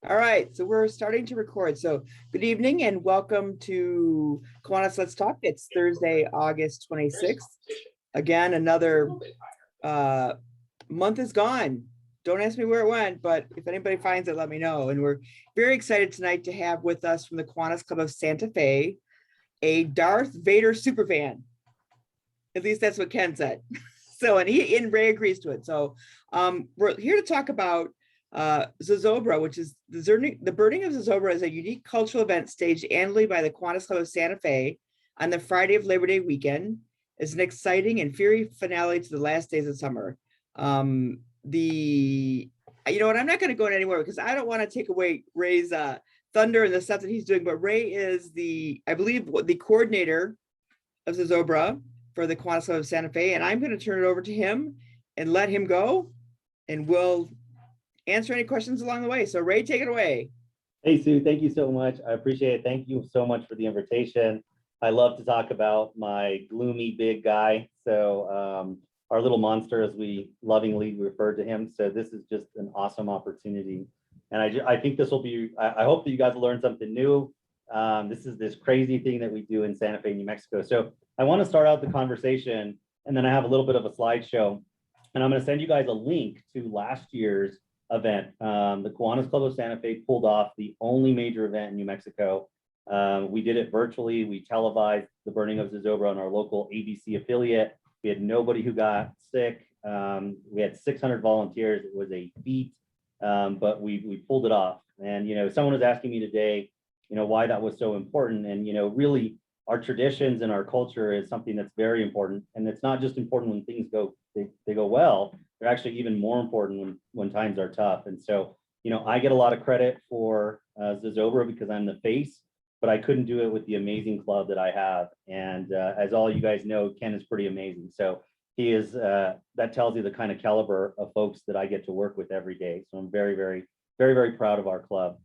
All right, so we're starting to record. So good evening and welcome to Kiwanis Let's Talk. It's Thursday, August 26th. Again, another month is gone. Don't ask me where it went, but if anybody finds it, let me know. And we're very excited tonight to have with us from the Kiwanis Club of Santa Fe, a Darth Vader superfan. At least that's what Ken said. So, and Ray agrees to it. So we're here to talk about Zozobra, which is the burning of Zozobra is a unique cultural event staged annually by the Kiwanis Club of Santa Fe on the Friday of Labor Day weekend. It's an exciting and fiery finale to the last days of summer. You know what, I'm not going to go anywhere because I don't want to take away Ray's thunder and the stuff that he's doing, but Ray is I believe, the coordinator of Zozobra for the Kiwanis Club of Santa Fe, and I'm going to turn it over to him and let him go, and we'll answer any questions along the way. So Ray, take it away. Hey, Sue, thank you so much. I appreciate it. Thank you so much for the invitation. I love to talk about my gloomy big guy. So our little monster, as we lovingly refer to him. So this is just an awesome opportunity. And I think this will be, I hope that you guys will learn something new. This is this crazy thing that we do in Santa Fe, New Mexico. So I want to start out the conversation, and then I have a little bit of a slideshow. And I'm going to send you guys a link to last year's event. The Kiwanis Club of Santa Fe pulled off the only major event in New Mexico. We did it virtually. We televised the burning of Zozobra on our local ABC affiliate. We had nobody who got sick. We had 600 volunteers. It was a feat, but we pulled it off. And, someone was asking me today, why that was so important. And, really our traditions and our culture is something that's very important. And it's not just important when things they go well. They're actually even more important when times are tough. And so, I get a lot of credit for Zozobra because I'm the face, but I couldn't do it with the amazing club that I have. And as all you guys know, Ken is pretty amazing. So he is, that tells you the kind of caliber of folks that I get to work with every day. So I'm very, very, very, very proud of our club.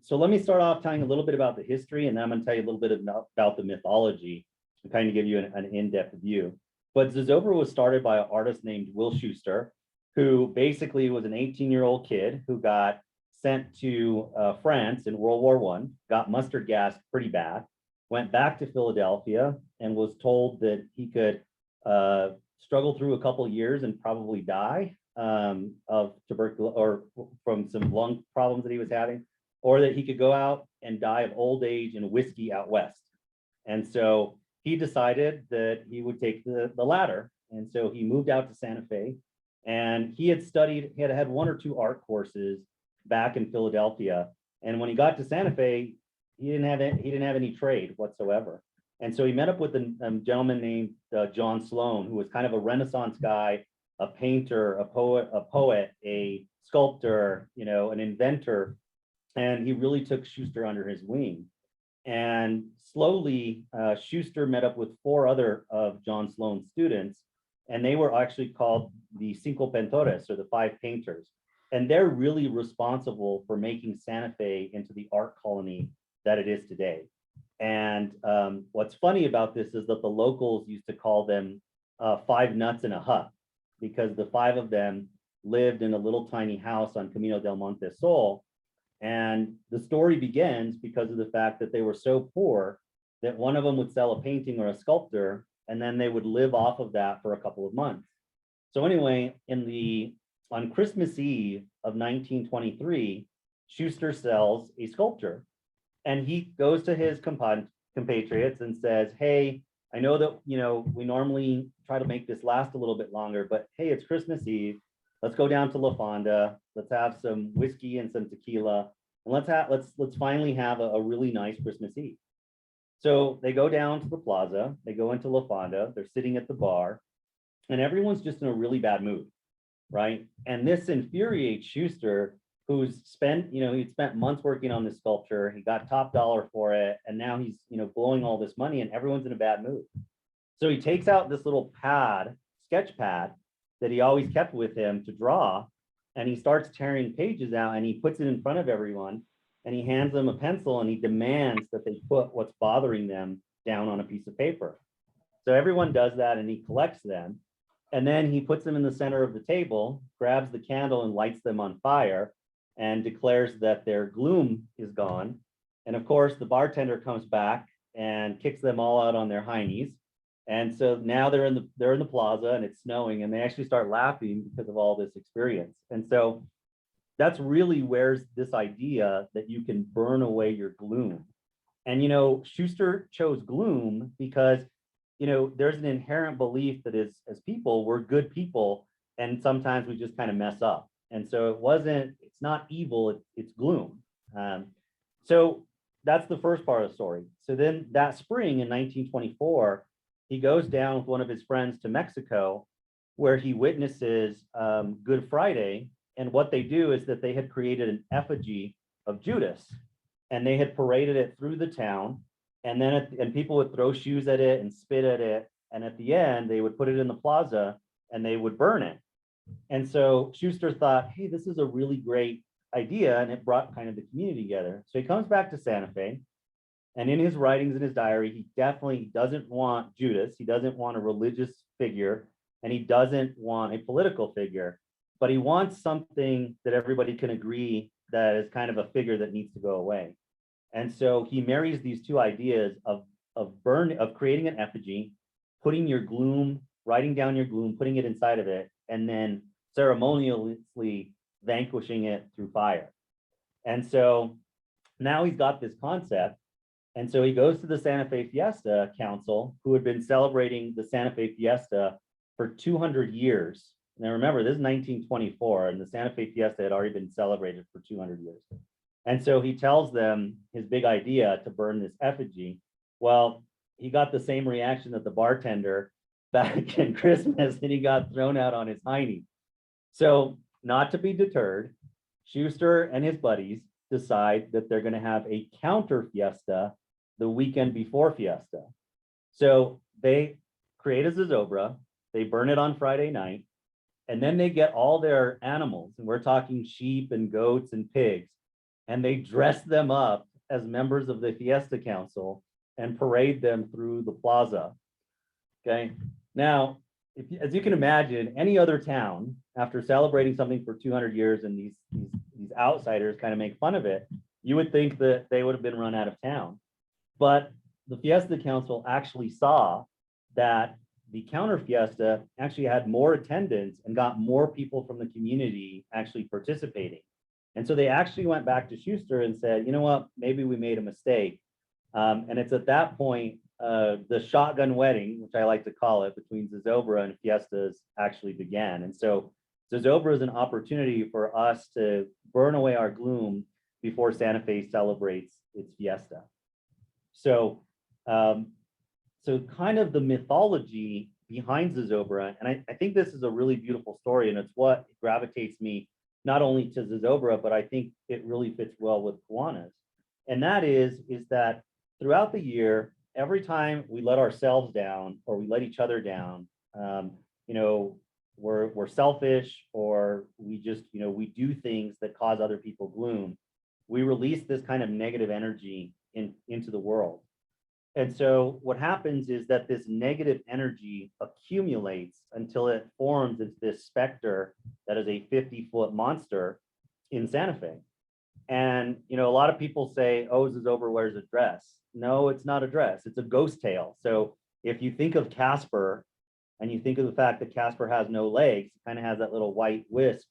So let me start off telling a little bit about the history, and then I'm going to tell you a little bit about the mythology to kind of give you an in-depth view. But Zozobra was started by an artist named Will Schuster, who basically was an 18-year-old kid who got sent to France in World War I, got mustard gas pretty bad, went back to Philadelphia, and was told that he could struggle through a couple of years and probably die of tuberculosis or from some lung problems that he was having, or that he could go out and die of old age and whiskey out west. And so he decided that he would take the latter. And so he moved out to Santa Fe, and he had had one or two art courses back in Philadelphia. And when he got to Santa Fe, he didn't have any trade whatsoever. And so he met up with a gentleman named John Sloan, who was kind of a Renaissance guy, a painter, a poet, a sculptor, an inventor. And he really took Schuster under his wing. And slowly, Schuster met up with 4 other of John Sloan's students, and they were actually called the Cinco Pintores, or the 5 painters. And they're really responsible for making Santa Fe into the art colony that it is today. And what's funny about this is that the locals used to call them 5 nuts in a hut, because the 5 of them lived in a little tiny house on Camino del Monte Sol. And the story begins because of the fact that they were so poor that one of them would sell a painting or a sculpture, and then they would live off of that for a couple of months. So anyway, on Christmas Eve of 1923, Schuster sells a sculpture, and he goes to his compatriots and says, hey, I know that, we normally try to make this last a little bit longer, but hey, it's Christmas Eve. Let's go down to La Fonda. Let's have some whiskey and some tequila, and let's finally have a really nice Christmas Eve. So they go down to the plaza. They go into La Fonda. They're sitting at the bar, and everyone's just in a really bad mood, right? And this infuriates Schuster, he'd spent months working on this sculpture. He got top dollar for it, and now he's blowing all this money, and everyone's in a bad mood. So he takes out this little sketch pad that he always kept with him to draw, and he starts tearing pages out, and he puts it in front of everyone, and he hands them a pencil, and he demands that they put what's bothering them down on a piece of paper. So everyone does that, and he collects them, and then he puts them in the center of the table, grabs the candle and lights them on fire, and declares that their gloom is gone. And of course, the bartender comes back and kicks them all out on their heinies. And so now they're in the plaza and it's snowing, and they actually start laughing because of all this experience. And so that's really where's this idea that you can burn away your gloom. And Schuster chose gloom because there's an inherent belief that as people, we're good people, and sometimes we just kind of mess up. And so it's not evil, it's gloom. So that's the first part of the story. So then that spring in 1924, he goes down with one of his friends to Mexico, where he witnesses Good Friday. And what they do is that they had created an effigy of Judas, and they had paraded it through the town. And then and people would throw shoes at it and spit at it. And at the end, they would put it in the plaza and they would burn it. And so Schuster thought, hey, this is a really great idea. And it brought kind of the community together. So he comes back to Santa Fe. And in his writings, in his diary, he definitely doesn't want Judas. He doesn't want a religious figure, and he doesn't want a political figure, but he wants something that everybody can agree that is kind of a figure that needs to go away. And so he marries these two ideas of creating an effigy, putting your gloom, writing down your gloom, putting it inside of it, and then ceremoniously vanquishing it through fire. And so now he's got this concept. And so he goes to the Santa Fe Fiesta Council, who had been celebrating the Santa Fe Fiesta for 200 years. Now remember, this is 1924, and the Santa Fe Fiesta had already been celebrated for 200 years. And so he tells them his big idea to burn this effigy. Well, he got the same reaction that the bartender back in Christmas, and he got thrown out on his hiney. So not to be deterred, Schuster and his buddies decide that they're going to have a counter fiesta the weekend before Fiesta. So they create a Zozobra, they burn it on Friday night, and then they get all their animals, and we're talking sheep and goats and pigs, and they dress them up as members of the Fiesta Council and parade them through the plaza. Okay. Now, as you can imagine, any other town, after celebrating something for 200 years and these outsiders kind of make fun of it, you would think that they would have been run out of town. But the Fiesta Council actually saw that the counter fiesta actually had more attendance and got more people from the community actually participating. And so they actually went back to Schuster and said, you know what, maybe we made a mistake. And it's at that point, the shotgun wedding, which I like to call it, between Zozobra and Fiestas actually began. And so Zozobra is an opportunity for us to burn away our gloom before Santa Fe celebrates its Fiesta. So, so kind of the mythology behind Zozobra, and I think this is a really beautiful story, and it's what gravitates me not only to Zozobra, but I think it really fits well with Kiwanis. And that is that throughout the year, every time we let ourselves down or we let each other down, we're selfish, or we just, we do things that cause other people gloom. We release this kind of negative energy into the world. And so what happens is that this negative energy accumulates until it forms this specter that is a 50-foot monster in Santa Fe. And, a lot of people say, oh, Zozobra wears a dress. No, it's not a dress. It's a ghost tail. So if you think of Casper and you think of the fact that Casper has no legs, he kind of has that little white wisp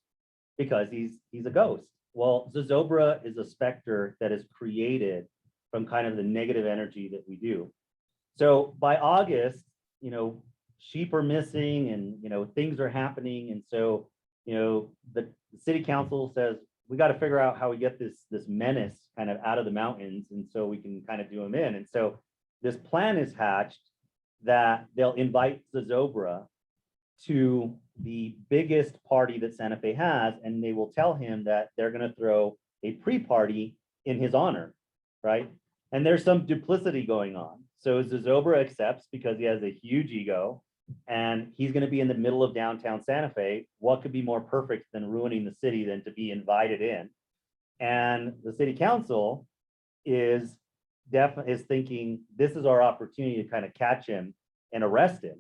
because he's a ghost. Well, Zozobra is a specter that is created from kind of the negative energy that we do. So by August, sheep are missing and, things are happening. And so, the city council says, we got to figure out how we get this menace kind of out of the mountains. And so we can kind of do them in. And so this plan is hatched that they'll invite Zozobra to the biggest party that Santa Fe has. And they will tell him that they're going to throw a pre-party in his honor, right? And there's some duplicity going on. So Zozobra accepts because he has a huge ego, and he's going to be in the middle of downtown Santa Fe. What could be more perfect than ruining the city than to be invited in? And the city council is thinking this is our opportunity to kind of catch him and arrest him.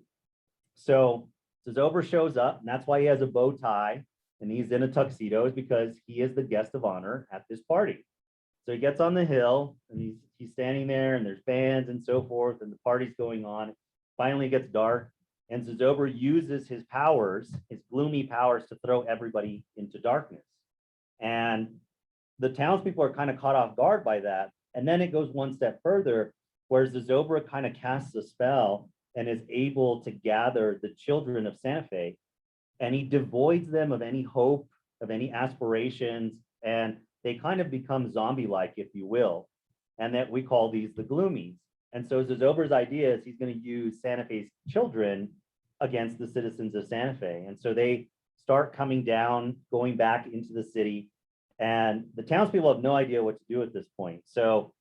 So Zozobra shows up, and that's why he has a bow tie and he's in a tuxedo is because he is the guest of honor at this party. So he gets on the hill and he's standing there and there's bands and so forth and the party's going on. Finally it gets dark and Zozobra uses his powers, his gloomy powers, to throw everybody into darkness. And the townspeople are kind of caught off guard by that. And then it goes one step further, where Zozobra kind of casts a spell and is able to gather the children of Santa Fe, and he devoids them of any hope, of any aspirations, and they kind of become zombie-like, if you will, and that we call these the Gloomies. And so Zozobra's idea is he's going to use Santa Fe's children against the citizens of Santa Fe. And so they start coming down, going back into the city, and the townspeople have no idea what to do at this point. So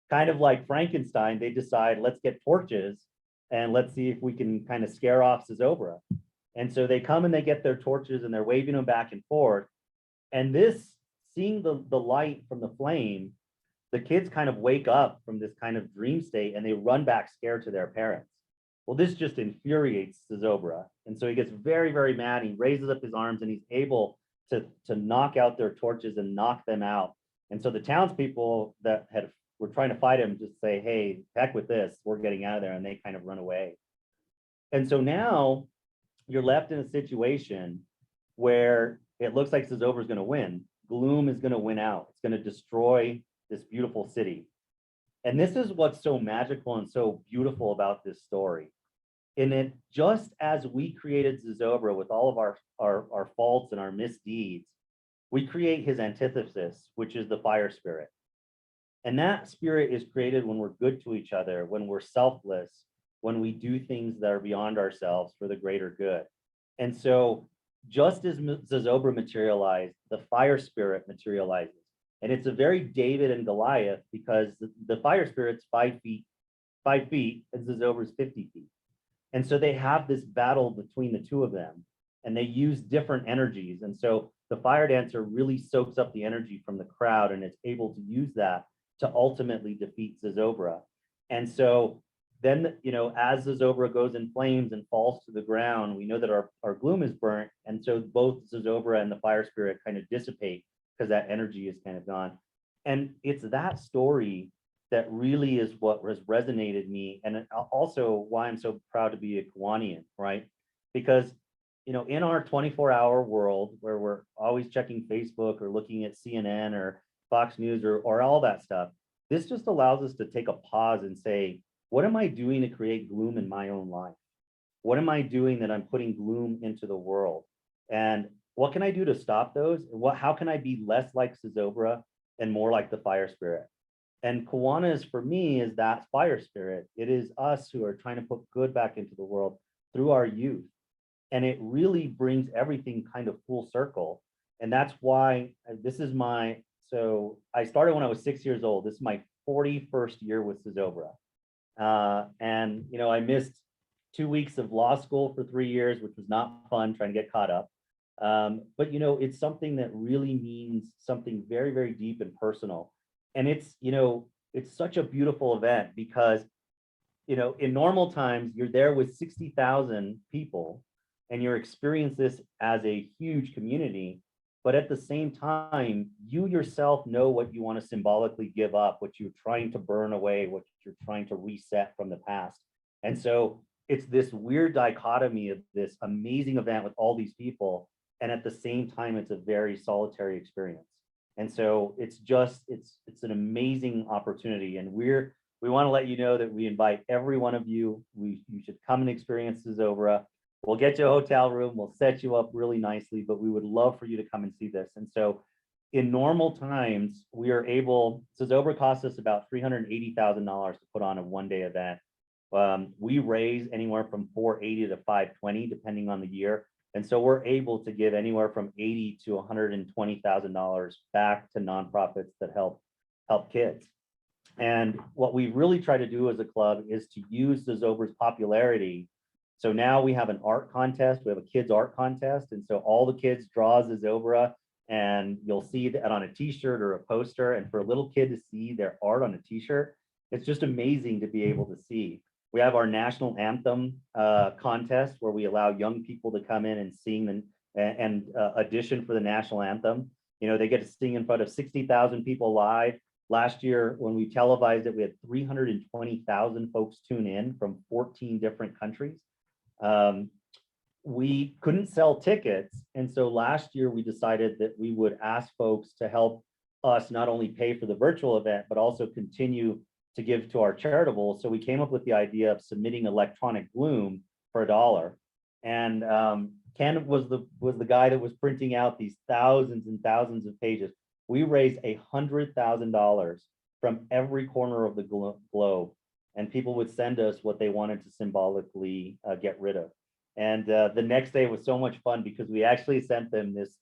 kind of like Frankenstein, they decide, let's get torches and let's see if we can kind of scare off Zozobra. And so they come and they get their torches and they're waving them back and forth. And this, seeing the light from the flame, the kids kind of wake up from this kind of dream state and they run back scared to their parents. Well, this just infuriates Zozobra. And so he gets very, very mad. He raises up his arms and he's able to knock out their torches and knock them out. And so the townspeople that were trying to fight him just say, hey, heck with this, we're getting out of there. And they kind of run away. And so now you're left in a situation where it looks like Zozobra is going to win. Gloom is going to win out. It's going to destroy this beautiful city. And this is what's so magical and so beautiful about this story. In it, just as we created Zozobra with all of our faults and our misdeeds, we create his antithesis, which is the fire spirit. And that spirit is created when we're good to each other, when we're selfless, when we do things that are beyond ourselves for the greater good. And so just as Zozobra materialized, the fire spirit materializes. And it's a very David and Goliath, because the fire spirit's 5 feet, and Zozobra's 50 feet. And so they have this battle between the two of them, and they use different energies. And so the fire dancer really soaks up the energy from the crowd and is able to use that to ultimately defeat Zozobra. And so then, as Zozobra goes in flames and falls to the ground, we know that our gloom is burnt. And so both Zozobra and the fire spirit kind of dissipate because that energy is kind of gone. And it's that story that really is what has resonated me, and also why I'm so proud to be a Kiwanian, right? Because, in our 24-hour world where we're always checking Facebook or looking at CNN or Fox News or all that stuff, this just allows us to take a pause and say, what am I doing to create gloom in my own life? What am I doing that I'm putting gloom into the world? And what can I do to stop those? How can I be less like Zozobra and more like the fire spirit? And Kiwanis, for me, is that fire spirit. It is us who are trying to put good back into the world through our youth. And it really brings everything kind of full circle. And that's why so I started when I was 6 years old. This is my 41st year with Zozobra. And, I missed 2 weeks of law school for 3 years, which was not fun, trying to get caught up. But, it's something that really means something very, very deep and personal. And it's such a beautiful event because, in normal times, you're there with 60,000 people and you're experiencing this as a huge community. But at the same time, you yourself know what you want to symbolically give up, what you're trying to burn away, what you're trying to reset from the past. And so it's this weird dichotomy of this amazing event with all these people. And at the same time, it's a very solitary experience. And so it's an amazing opportunity. And we want to let you know that we invite every one of you. You should come and experience Zozobra. We'll get you a hotel room. We'll set you up really nicely, but we would love for you to come and see this. And so in normal times, Zozobra costs us about $380,000 to put on a one-day event. We raise anywhere from $480 to $520, depending on the year. And so we're able to give anywhere from $80,000 to $120,000 back to nonprofits that help kids. And what we really try to do as a club is to use Zozobra's popularity. So now we have an art contest. We have a kids art contest. And so all the kids draw Zozobra, and you'll see that on a t-shirt or a poster. And for a little kid to see their art on a t-shirt, it's just amazing to be able to see. We have our national anthem contest where we allow young people to come in and sing and addition for the national anthem. You know, they get to sing in front of 60,000 people live. Last year, when we televised it, we had 320,000 folks tune in from 14 different countries. We couldn't sell tickets. And so last year we decided that we would ask folks to help us not only pay for the virtual event, but also continue to give to our charitable. So we came up with the idea of submitting electronic gloom for $1. And Ken was the guy that was printing out these thousands and thousands of pages. We raised $100,000 from every corner of the globe, and people would send us what they wanted to symbolically get rid of. And the next day was so much fun because we actually sent them this,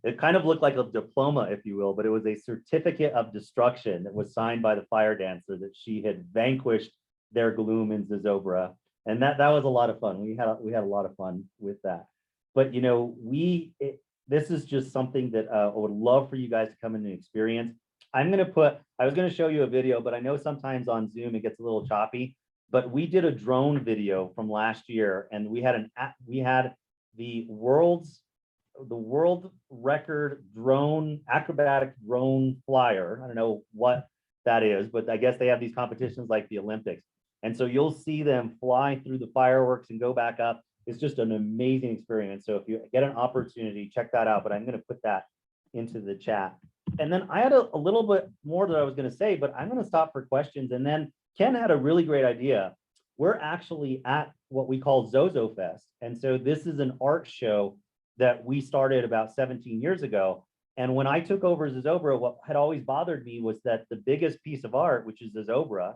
it kind of looked like a diploma, if you will, but it was a certificate of destruction that was signed by the fire dancer that she had vanquished their gloom in Zozobra. And that was a lot of fun. We had a lot of fun with that. But you know, this is just something that I would love for you guys to come in and experience. I was gonna show you a video, but I know sometimes on Zoom it gets a little choppy. But we did a drone video from last year, and we had the world record acrobatic drone flyer. I don't know what that is, but I guess they have these competitions like the Olympics. And so you'll see them fly through the fireworks and go back up. It's just an amazing experience. So if you get an opportunity, check that out. But I'm going to put that into the chat. And then I had a little bit more that I was going to say, but I'm going to stop for questions. And then Ken had a really great idea. We're actually at what we call Zozo Fest. And so this is an art show that we started about 17 years ago. And when I took over Zozobra, what had always bothered me was that the biggest piece of art, which is Zozobra,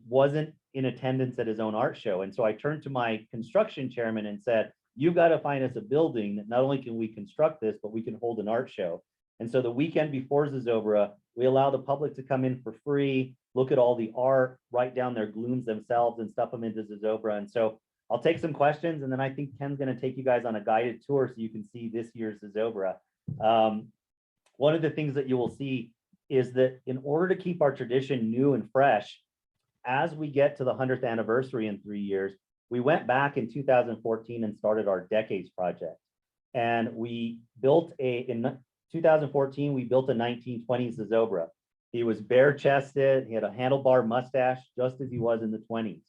wasn't in attendance at his own art show. And so I turned to my construction chairman and said, you've got to find us a building that not only can we construct this, but we can hold an art show. And so the weekend before Zozobra, we allow the public to come in for free, look at all the art, write down their glooms themselves and stuff them into Zozobra. And so I'll take some questions, and then I think Ken's going to take you guys on a guided tour so you can see this year's Zozobra. One of the things that you will see is that in order to keep our tradition new and fresh, as we get to the 100th anniversary in 3 years, we went back in 2014 and started our Decades Project. And we built in 2014, we built a 1920s Zozobra. He was bare-chested, he had a handlebar mustache, just as he was in the 20s.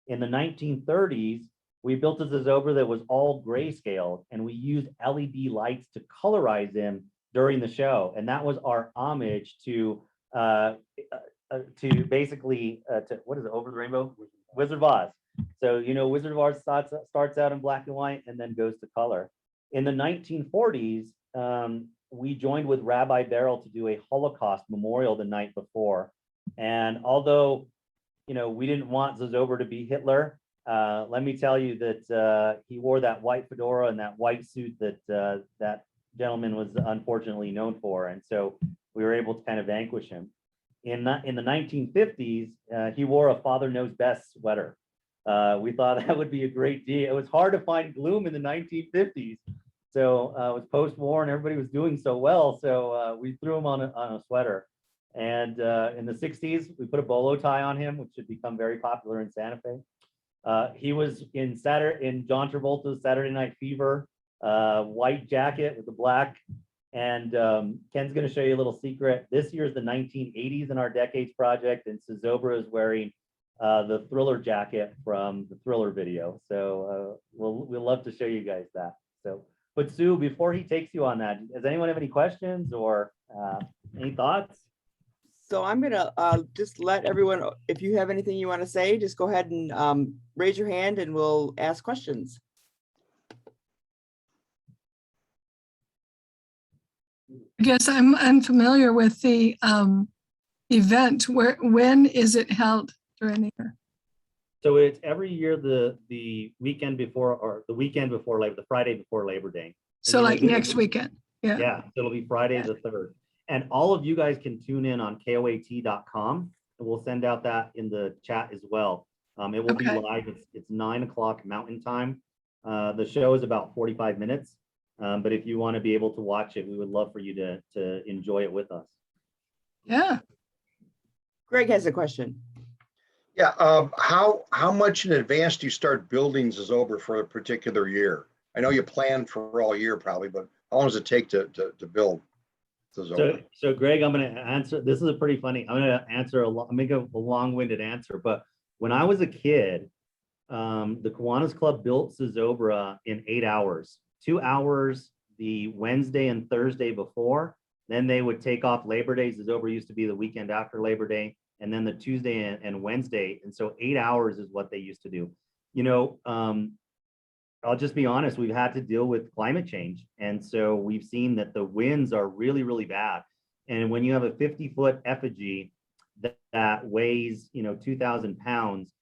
In the 1930s, we built a Zozobra that was all grayscale, and we used LED lights to colorize him during the show. And that was our homage to basically, what is it, Over the Rainbow? Wizard of Oz. So, you know, Wizard of Oz starts out in black and white and then goes to color. In the 1940s, we joined with Rabbi Beryl to do a Holocaust memorial the night before. And although, you know, we didn't want Zozobra to be Hitler, let me tell you that he wore that white fedora and that white suit that that gentleman was unfortunately known for. And so we were able to kind of vanquish him. In the 1950s, he wore a Father Knows Best sweater. We thought that would be a great deal. It was hard to find gloom in the 1950s. So it was post-war and everybody was doing so well. So we threw him on a sweater. And in the 60s, we put a bolo tie on him, which had become very popular in Santa Fe. He was in John Travolta's Saturday Night Fever, white jacket with the black. And Ken's going to show you a little secret. This year is the 1980s in our Decades Project, and Zozobra is wearing the Thriller jacket from the Thriller video. So we'll love to show you guys that. So, but Sue, before he takes you on that, does anyone have any questions or any thoughts? So I'm gonna just let everyone, if you have anything you want to say, just go ahead and raise your hand and we'll ask questions. I guess I'm unfamiliar with the event. When is it held during the year? So it's every year the weekend before, or the weekend before the Friday before Labor Day. So like next weekend. Yeah. Yeah, it'll be Friday the 3rd. And all of you guys can tune in on koat.com, and we'll send out that in the chat as well. It will be live. It's 9 o'clock Mountain Time. The show is about 45 minutes. But if you want to be able to watch it, we would love for you to enjoy it with us. Yeah. Greg has a question. Yeah, how much in advance do you start building Zozobra for a particular year? I know you plan for all year probably, but how long does it take to build Zozobra? So Greg, I'm going to answer. This is a pretty funny. I'm going to answer make a long-winded answer. But when I was a kid, the Kiwanis Club built Zozobra in 8 hours. 2 hours the Wednesday and Thursday before. Then they would take off Labor Day. Zozobra used to be the weekend after Labor Day, and then the Tuesday and Wednesday. And so 8 hours is what they used to do. You know, I'll just be honest, we've had to deal with climate change. And so we've seen that the winds are really, really bad. And when you have a 50-foot effigy that weighs, 2,000 pounds,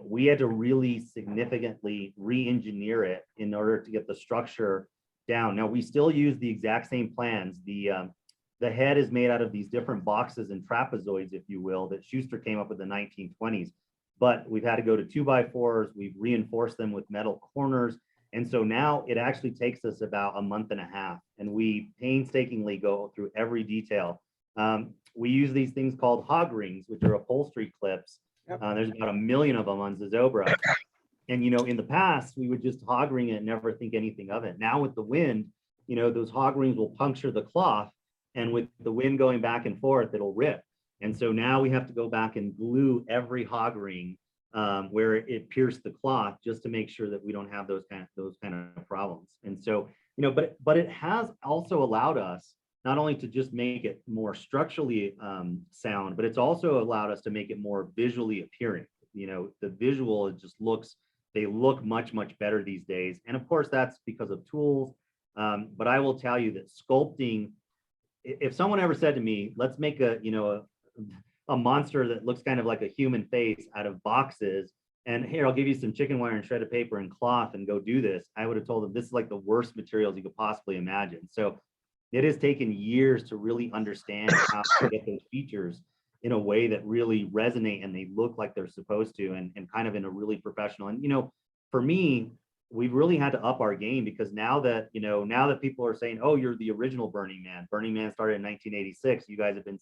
we had to really significantly re-engineer it in order to get the structure down. Now, we still use the exact same plans. The head is made out of these different boxes and trapezoids, if you will, that Schuster came up with in the 1920s. But we've had to go to 2x4s. We've reinforced them with metal corners. And so now it actually takes us about a month and a half, and we painstakingly go through every detail. We use these things called hog rings, which are upholstery clips. Yep. There's about 1 million of them on Zozobra. And, in the past, we would just hog ring it and never think anything of it. Now with the wind, those hog rings will puncture the cloth, and with the wind going back and forth, it'll rip. And so now we have to go back and glue every hog ring where it pierced the cloth, just to make sure that we don't have those kind of problems. And so, but it has also allowed us not only to just make it more structurally sound, but it's also allowed us to make it more visually appealing. The visual, they look much, much better these days. And of course, that's because of tools. But I will tell you that sculpting, if someone ever said to me, let's make a monster that looks kind of like a human face out of boxes, and here, I'll give you some chicken wire and shredded paper and cloth and go do this, I would have told them this is like the worst materials you could possibly imagine. So it has taken years to really understand how to get those features in a way that really resonate and they look like they're supposed to, and kind of in a really professional. And, for me, we've really had to up our game, because now that people are saying, oh, you're the original Burning Man. Burning Man started in 1986. You guys have been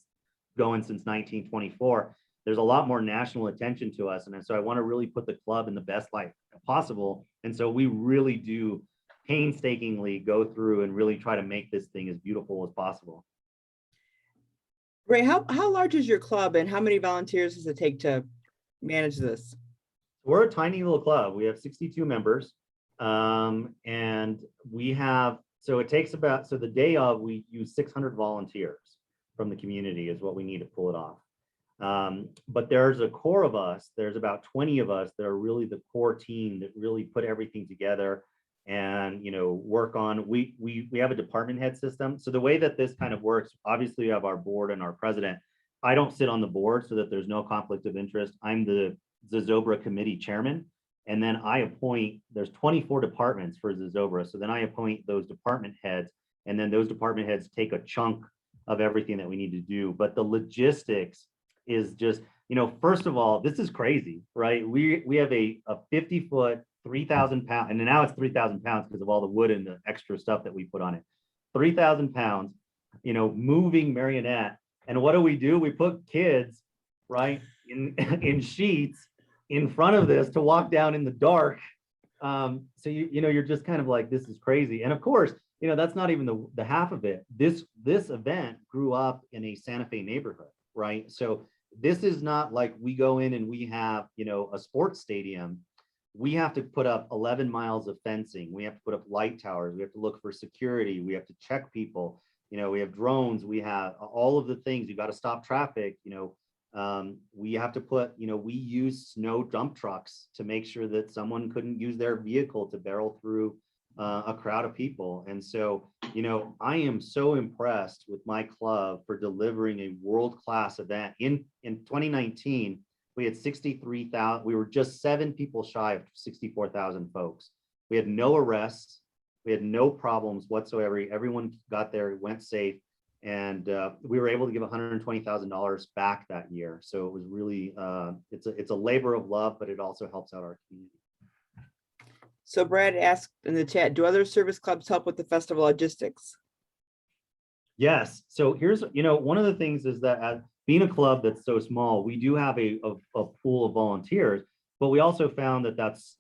going since 1924. There's a lot more national attention to us. And so I want to really put the club in the best light possible. And so we really do painstakingly go through and really try to make this thing as beautiful as possible. Ray, how large is your club, and how many volunteers does it take to manage this? We're a tiny little club. We have 62 members. And we have, so it takes about, so the day of, we use 600 volunteers from the community is what we need to pull it off. But there's a core of us, there's about 20 of us that are really the core team that really put everything together and, work on, we have a department head system. So the way that this kind of works, obviously we have our board and our president. I don't sit on the board so that there's no conflict of interest. I'm the Zozobra committee chairman. And then I appoint, there's 24 departments for Zozobra. So then I appoint those department heads, and then those department heads take a chunk of everything that we need to do. But the logistics is just, first of all, this is crazy, right? We have a 50-foot, 3,000 pound, and now it's 3,000 pounds because of all the wood and the extra stuff that we put on it. 3,000 pounds, moving marionette. And what do? We put kids, right, in sheets in front of this to walk down in the dark. So you're just kind of like, this is crazy. And of course, that's not even the half of it. This event grew up in a Santa Fe neighborhood, right? So this is not like we go in and we have, a sports stadium. We have to put up 11 miles of fencing. We have to put up light towers. We have to look for security. We have to check people. We have drones. We have all of the things. You got to stop traffic. We have to put, we use snow dump trucks to make sure that someone couldn't use their vehicle to barrel through a crowd of people. And so, I am so impressed with my club for delivering a world-class event. In 2019, we had 63,000. We were just 7 people shy of 64,000 folks. We had no arrests. We had no problems whatsoever. Everyone got there, went safe. And we were able to give $120,000 back that year. So it was really, it's a labor of love, but it also helps out our community. So Brad asked in the chat, do other service clubs help with the festival logistics? Yes. So here's, one of the things is that being a club that's so small, we do have a pool of volunteers, but we also found that that's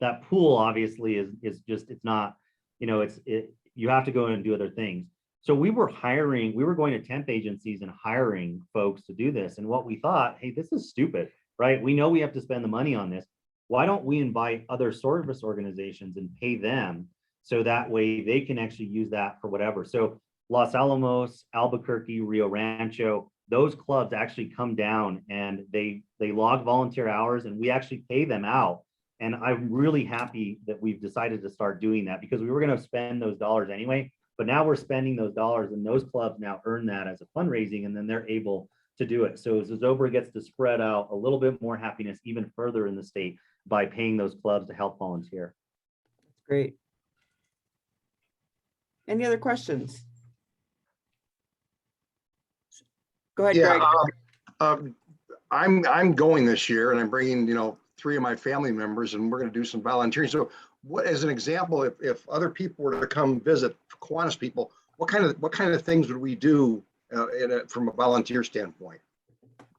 that pool obviously is just, it's not, you have to go in and do other things. So we were going to temp agencies and hiring folks to do this. And what we thought, hey, this is stupid, right? We know we have to spend the money on this. Why don't we invite other service organizations and pay them so that way they can actually use that for whatever? So Los Alamos, Albuquerque, Rio Rancho, those clubs actually come down and they log volunteer hours and we actually pay them out. And I'm really happy that we've decided to start doing that because we were going to spend those dollars anyway. But now we're spending those dollars and those clubs now earn that as a fundraising and then they're able to do it. So Zozobra gets to spread out a little bit more happiness even further in the state by paying those clubs to help volunteer. That's great. Any other questions? Go ahead, Yeah, Greg. I'm going this year and I'm bringing, 3 of my family members and we're going to do some volunteering. So what, as an example, if other people were to come visit Kiwanis people, what kind of things would we do from a volunteer standpoint?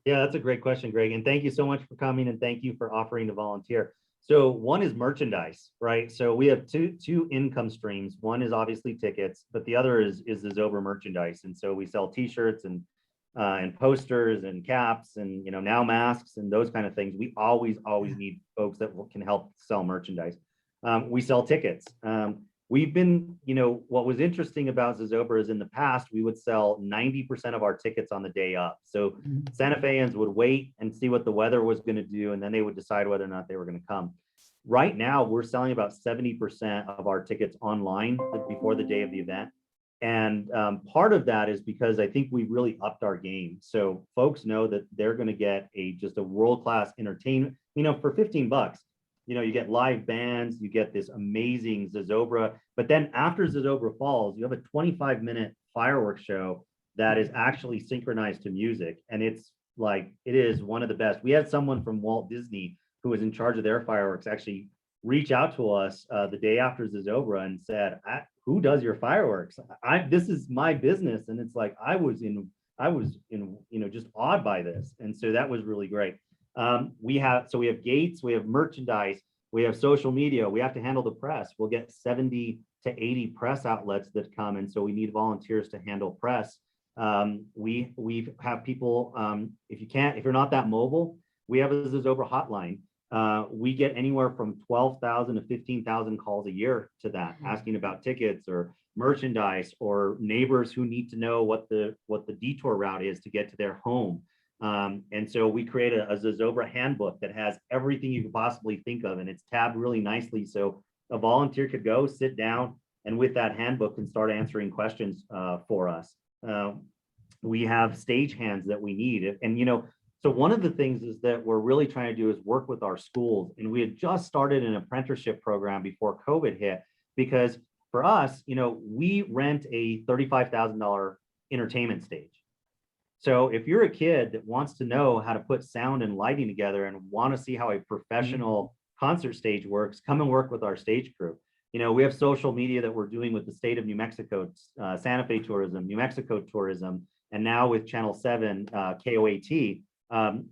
Yeah, that's a great question, Greg. And thank you so much for coming and thank you for offering to volunteer. So one is merchandise, right? So we have two income streams. One is obviously tickets, but the other is the Zozobra merchandise. And so we sell t-shirts and posters and caps and now masks and those kind of things. We always need folks that can help sell merchandise. We sell tickets. We've been, what was interesting about Zozobra is in the past, we would sell 90% of our tickets on the day up. So Santa Feans would wait and see what the weather was going to do, and then they would decide whether or not they were going to come. Right now, we're selling about 70% of our tickets online before the day of the event. And part of that is because I think we really upped our game. So folks know that they're going to get just a world-class entertainment, for $15. You get live bands, you get this amazing Zozobra, but then after Zozobra falls, you have a 25-minute fireworks show that is actually synchronized to music. And it is one of the best. We had someone from Walt Disney who was in charge of their fireworks actually reach out to us the day after Zozobra and said, who does your fireworks? This is my business. And it's like, I was just awed by this. And so that was really great. We have gates, we have merchandise, we have social media, we have to handle the press. We'll get 70 to 80 press outlets that come. And so we need volunteers to handle press. We have people, if you're not that mobile, we have a Zozobra hotline. We get anywhere from 12,000 to 15,000 calls a year to that, asking about tickets or merchandise or neighbors who need to know what the detour route is to get to their home. And so we create a Zozobra handbook that has everything you could possibly think of, and it's tabbed really nicely. So a volunteer could go sit down and with that handbook can start answering questions for us. We have stage hands that we need. And, so one of the things is that we're really trying to do is work with our schools. And we had just started an apprenticeship program before COVID hit, because for us, we rent a $35,000 entertainment stage. So if you're a kid that wants to know how to put sound and lighting together and want to see how a professional concert stage works, come and work with our stage crew. We have social media that we're doing with the state of New Mexico, Santa Fe Tourism, New Mexico Tourism, and now with Channel 7, KOAT.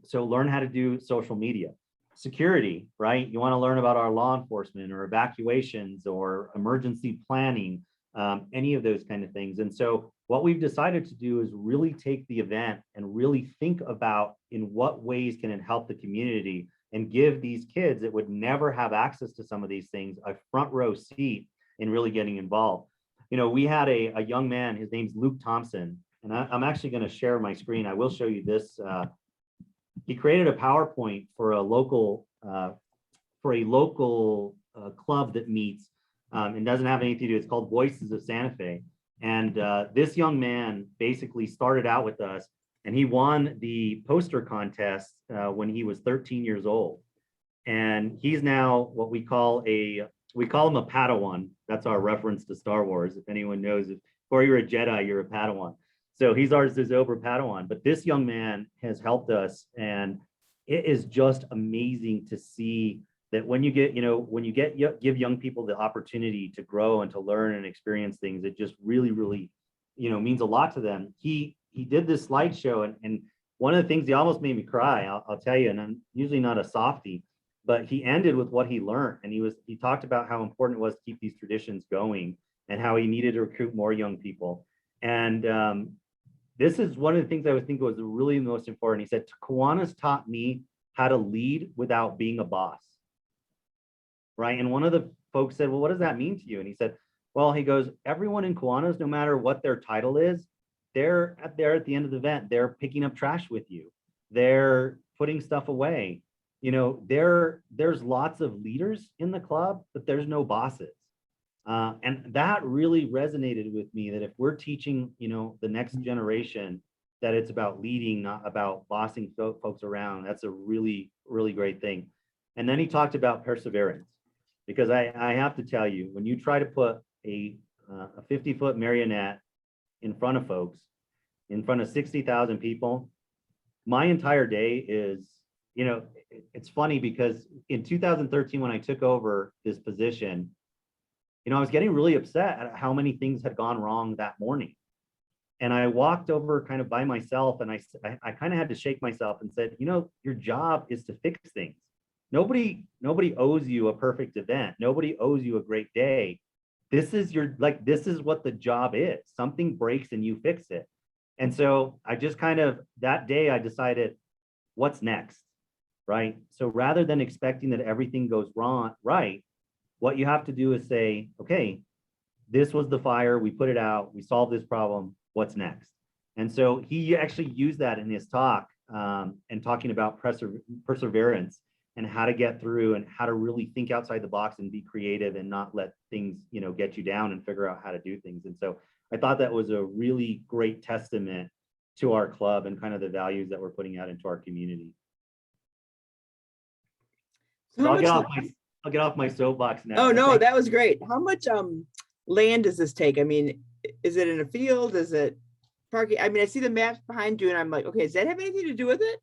So learn how to do social media. Security, right? You want to learn about our law enforcement or evacuations or emergency planning, any of those kind of things. And so what we've decided to do is really take the event and really think about in what ways can it help the community and give these kids that would never have access to some of these things a front row seat in really getting involved. We had a young man, his name's Luke Thompson, and I'm actually going to share my screen. I will show you this. He created a PowerPoint for a local club that meets and doesn't have anything to do. It's called Voices of Santa Fe. And this young man basically started out with us, and he won the poster contest when he was 13 years old. And he's now what we call him a Padawan. That's our reference to Star Wars. If anyone knows, before you're a Jedi, you're a Padawan. So he's our Zozobra Padawan. But this young man has helped us, and it is just amazing to see that when you give young people the opportunity to grow and to learn and experience things, it just really, really, means a lot to them. He did this slideshow, and one of the things, he almost made me cry, I'll tell you, and I'm usually not a softie, but he ended with what he learned. And he talked about how important it was to keep these traditions going and how he needed to recruit more young people. And this is one of the things I would think was really the most important. He said, Kiwanis taught me how to lead without being a boss. Right. And one of the folks said, well, what does that mean to you? And he said, well, he goes, everyone in Kiwanis, no matter what their title is, they're at the end of the event, they're picking up trash with you. They're putting stuff away. You know, there's lots of leaders in the club, but there's no bosses. And that really resonated with me, that if we're teaching, you know, the next generation that it's about leading, not about bossing folks around, that's a really, really great thing. And then he talked about perseverance, because I have to tell you, when you try to put a 50-foot marionette in front of folks, in front of 60,000 people, my entire day is, you know, it's funny because in 2013, when I took over this position, you know, I was getting really upset at how many things had gone wrong that morning. And I walked over kind of by myself, and I kind of had to shake myself and said, you know, your job is to fix things. Nobody owes you a perfect event. Nobody owes you a great day. This is this is what the job is. Something breaks and you fix it. And so I just kind of, that day I decided, what's next, right? So rather than expecting that everything goes wrong, right, what you have to do is say, okay, this was the fire, we put it out, we solved this problem, what's next? And so he actually used that in his talk, and talking about perseverance and how to get through and how to really think outside the box and be creative and not let things, you know, get you down, and figure out how to do things. And so I thought that was a really great testament to our club and kind of the values that we're putting out into our community. So I'll get off my soapbox now. Oh, no, that was great. How much land does this take? I mean, is it in a field? Is it parking? I mean, I see the maps behind you and I'm like, okay, does that have anything to do with it?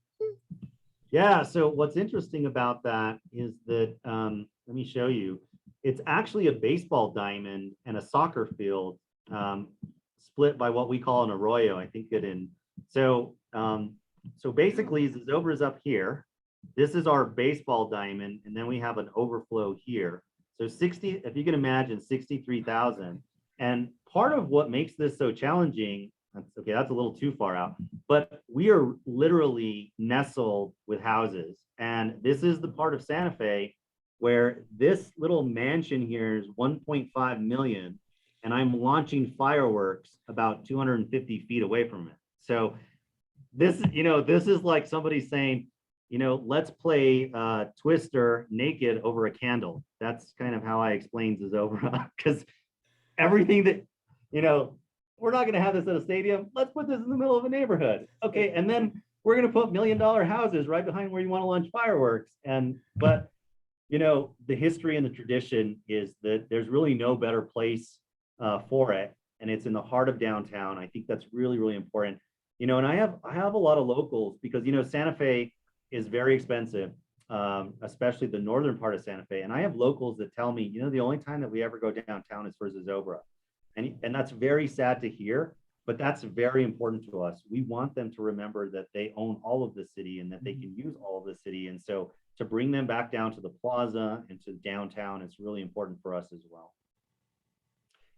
Yeah, so what's interesting about that is that, let me show you, it's actually a baseball diamond and a soccer field, split by what we call an arroyo, I think so basically Zozobra is up here. This is our baseball diamond, and then we have an overflow here. So 60, if you can imagine, 63,000. And part of what makes this so challenging, that's a little too far out, but we are literally nestled with houses. And this is the part of Santa Fe where this little mansion here is 1.5 million, and I'm launching fireworks about 250 feet away from it. So this, you know, this is like somebody saying, you know, let's play Twister naked over a candle. That's kind of how I explain Zozobra, because everything that, you know, we're not going to have this at a stadium. Let's put this in the middle of a neighborhood. Okay. And then we're going to put $1 million houses right behind where you want to launch fireworks. But, you know, the history and the tradition is that there's really no better place for it. And it's in the heart of downtown. I think that's really, really important. You know, and I have a lot of locals, because, you know, Santa Fe is very expensive, especially the northern part of Santa Fe. And I have locals that tell me, you know, the only time that we ever go downtown is for Zozobra. And that's very sad to hear, but that's very important to us. We want them to remember that they own all of the city and that they can use all of the city. And so to bring them back down to the plaza and to downtown, it's really important for us as well.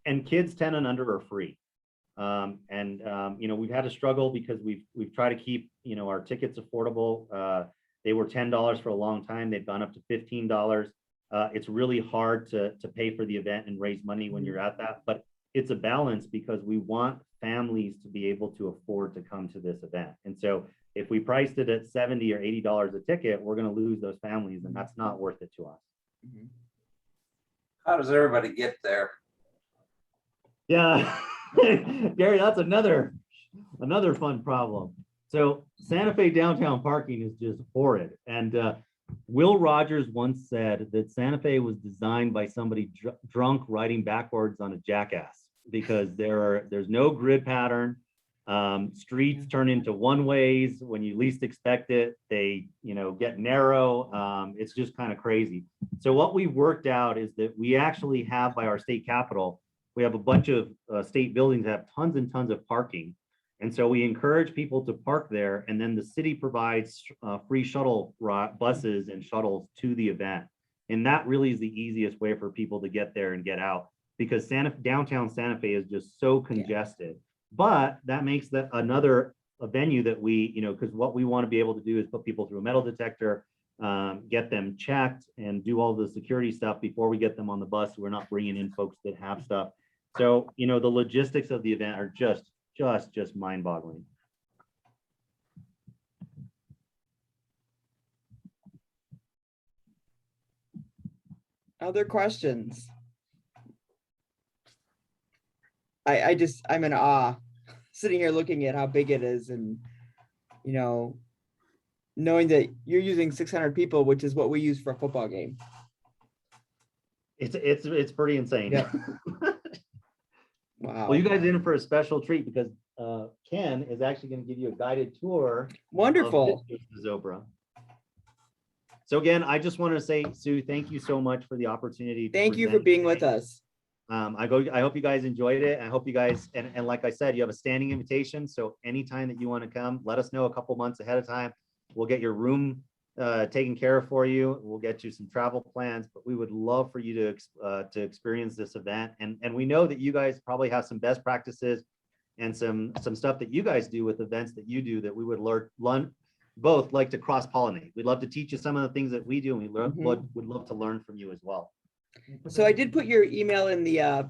And kids 10 and under are free. You know, we've had a struggle because we've tried to keep, you know, our tickets affordable. They were $10 for a long time. They've gone up to $15. It's really hard to pay for the event and raise money when you're at that, but it's a balance, because we want families to be able to afford to come to this event. And so if we priced it at $70 or $80 a ticket, we're going to lose those families, and that's not worth it to us. How does everybody get there? Yeah, Gary, that's another fun problem. So Santa Fe downtown parking is just horrid. And Will Rogers once said that Santa Fe was designed by somebody drunk riding backwards on a jackass, because there's no grid pattern. Streets turn into one ways when you least expect it. They, you know, get narrow. It's just kind of crazy. So what we worked out is that we actually have, by our state capitol, we have a bunch of state buildings that have tons and tons of parking. And so we encourage people to park there, and then the city provides free shuttle buses and shuttles to the event. And that really is the easiest way for people to get there and get out, because downtown Santa Fe is just so congested. But that makes that another a venue that we, because what we want to be able to do is put people through a metal detector, get them checked, and do all the security stuff before we get them on the bus. We're not bringing in folks that have stuff. So, the logistics of the event are just mind-boggling. Other questions? I'm in awe sitting here looking at how big it is, and knowing that you're using 600 people, which is what we use for a football game. It's pretty insane. Yep. Wow. Well, you guys are in for a special treat, because Ken is actually going to give you a guided tour. Wonderful. Of Zozobra. So again, I just want to say, Sue, thank you so much for the opportunity. Thank you for being with us. I hope you guys enjoyed it. I hope you guys, and like I said, you have a standing invitation. So anytime that you want to come, let us know a couple months ahead of time. We'll get your room taken care of for you. We'll get you some travel plans, but we would love for you to experience this event. And we know that you guys probably have some best practices and some stuff that you guys do with events that you do that we would learn both like to cross-pollinate. We'd love to teach you some of the things that we do, and would love to learn from you as well. So I did put your email in the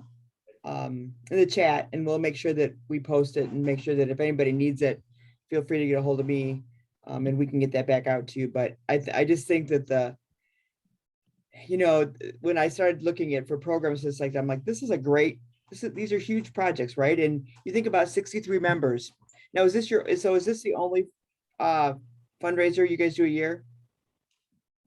chat, and we'll make sure that we post it, and make sure that if anybody needs it, feel free to get a hold of me, and we can get that back out to you. But I just think that when I started looking at for programs just like that, I'm like, these are huge projects, right? And you think about 63 members. Now, is this the only fundraiser you guys do a year?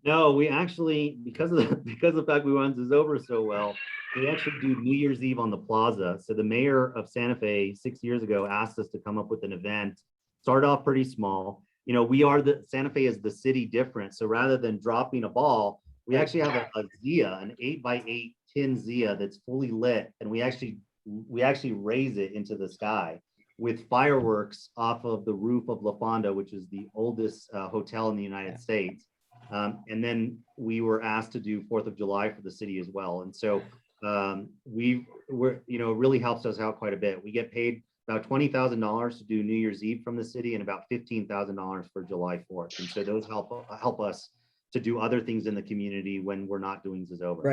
No, we actually, because of the fact we run Zozobra so well, we actually do New Year's Eve on the plaza. So the mayor of Santa Fe 6 years ago asked us to come up with an event. Started off pretty small. Santa Fe is the city different. So rather than dropping a ball, we actually have a Zia, an 8x8 tin Zia that's fully lit, and we actually raise it into the sky with fireworks off of the roof of La Fonda, which is the oldest hotel in the United States. And then we were asked to do 4th of July for the city as well. And so it really helps us out quite a bit. We get paid about $20,000 to do New Year's Eve from the city, and about $15,000 for July 4th. And so those help us to do other things in the community when we're not doing Zozobra.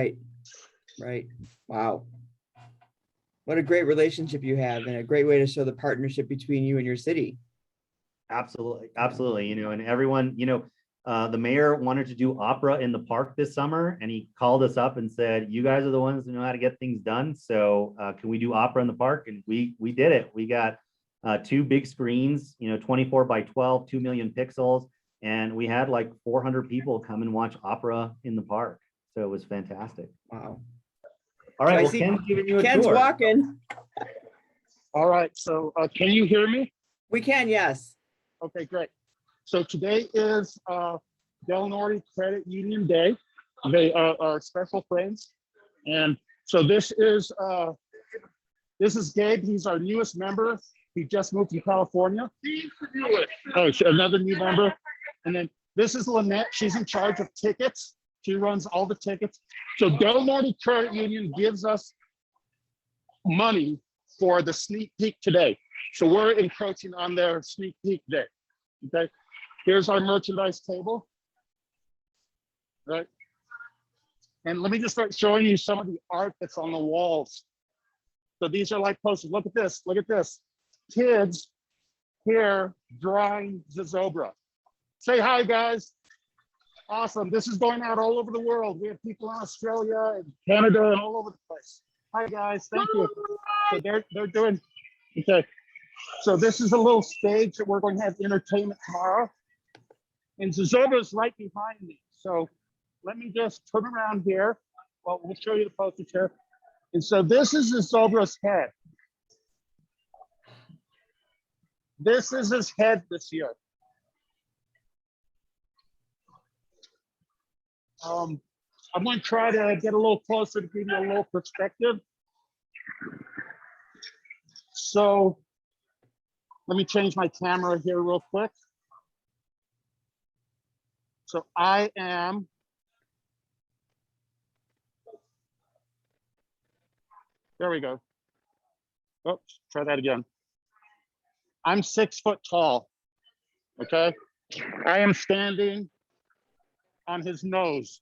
Right. Wow. What a great relationship you have, and a great way to show the partnership between you and your city. Absolutely. And everyone, the mayor wanted to do opera in the park this summer, and he called us up and said, you guys are the ones who know how to get things done. So can we do opera in the park? And we did it. We got 2 big screens, 24 by 12, 2 million pixels. And we had like 400 people come and watch opera in the park. So it was fantastic. Wow. All right, So Ken's giving you a Ken's tour. walking. All right, so can you hear me? We can, yes. Okay, great. So today is Del Norte Credit Union Day. They are our special friends. And so this is Gabe. He's our newest member. He just moved from California. Oh, another new member. And then this is Lynette. She's in charge of tickets. She runs all the tickets. So Del Norte Credit Union gives us money for the sneak peek today. So we're encroaching on their sneak peek day. Okay, here's our merchandise table. Right. And let me just start showing you some of the art that's on the walls. So these are like posters. Look at this. Look at this. Kids here drawing Zozobra. Say hi, guys. Awesome. This is going out all over the world. We have people in Australia and Canada and all over the place. Hi, guys. Thank you. So they're doing, okay. So this is a little stage that we're going to have entertainment tomorrow. And Zozobra is right behind me. So let me just turn around here. Well, we'll show you the posters here. And so this is Zozobra's head. This is his head this year. I'm going to try to get a little closer to give you a little perspective. So let me change my camera here real quick. So I am, there we go. Oops, try that again. I'm 6 foot tall, okay? I am standing on his nose.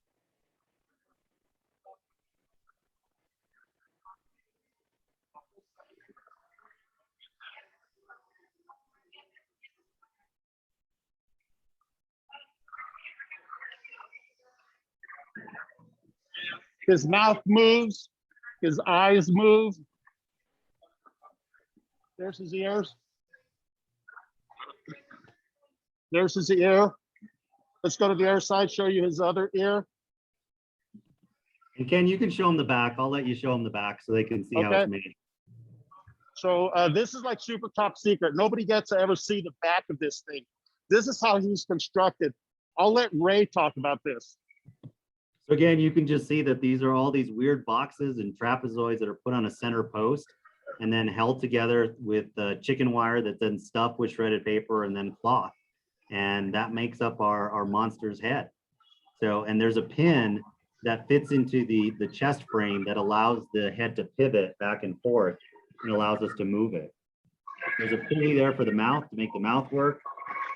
His mouth moves, his eyes move. There's his ears. There's his ear. Let's go to the other side, show you his other ear. And Ken, you can show them the back. I'll let you show them the back so they can see how Okay. it's made. So this is like super top secret. Nobody gets to ever see the back of this thing. This is how he's constructed. I'll let Ray talk about this. So again, you can just see that these are all these weird boxes and trapezoids that are put on a center post and then held together with chicken wire that's then stuffed with shredded paper and then cloth. And that makes up our monster's head. So, and there's a pin that fits into the chest frame that allows the head to pivot back and forth and allows us to move it. There's a pulley there for the mouth to make the mouth work.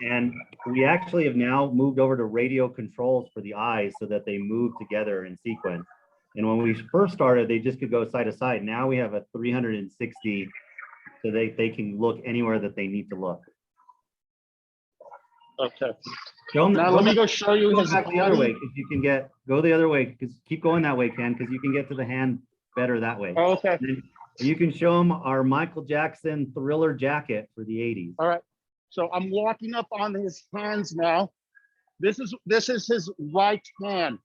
And we actually have now moved over to radio controls for the eyes so that they move together in sequence. And when we first started, they just could go side to side. Now we have a 360 so they can look anywhere that they need to look. Okay. Now let me go show you his back the other way because you can go the other way because keep going that way, Ken, because you can get to the hand better that way. Oh, okay. You can show them our Michael Jackson Thriller jacket for the 80s. All right. So I'm walking up on his hands now. This is his right hand.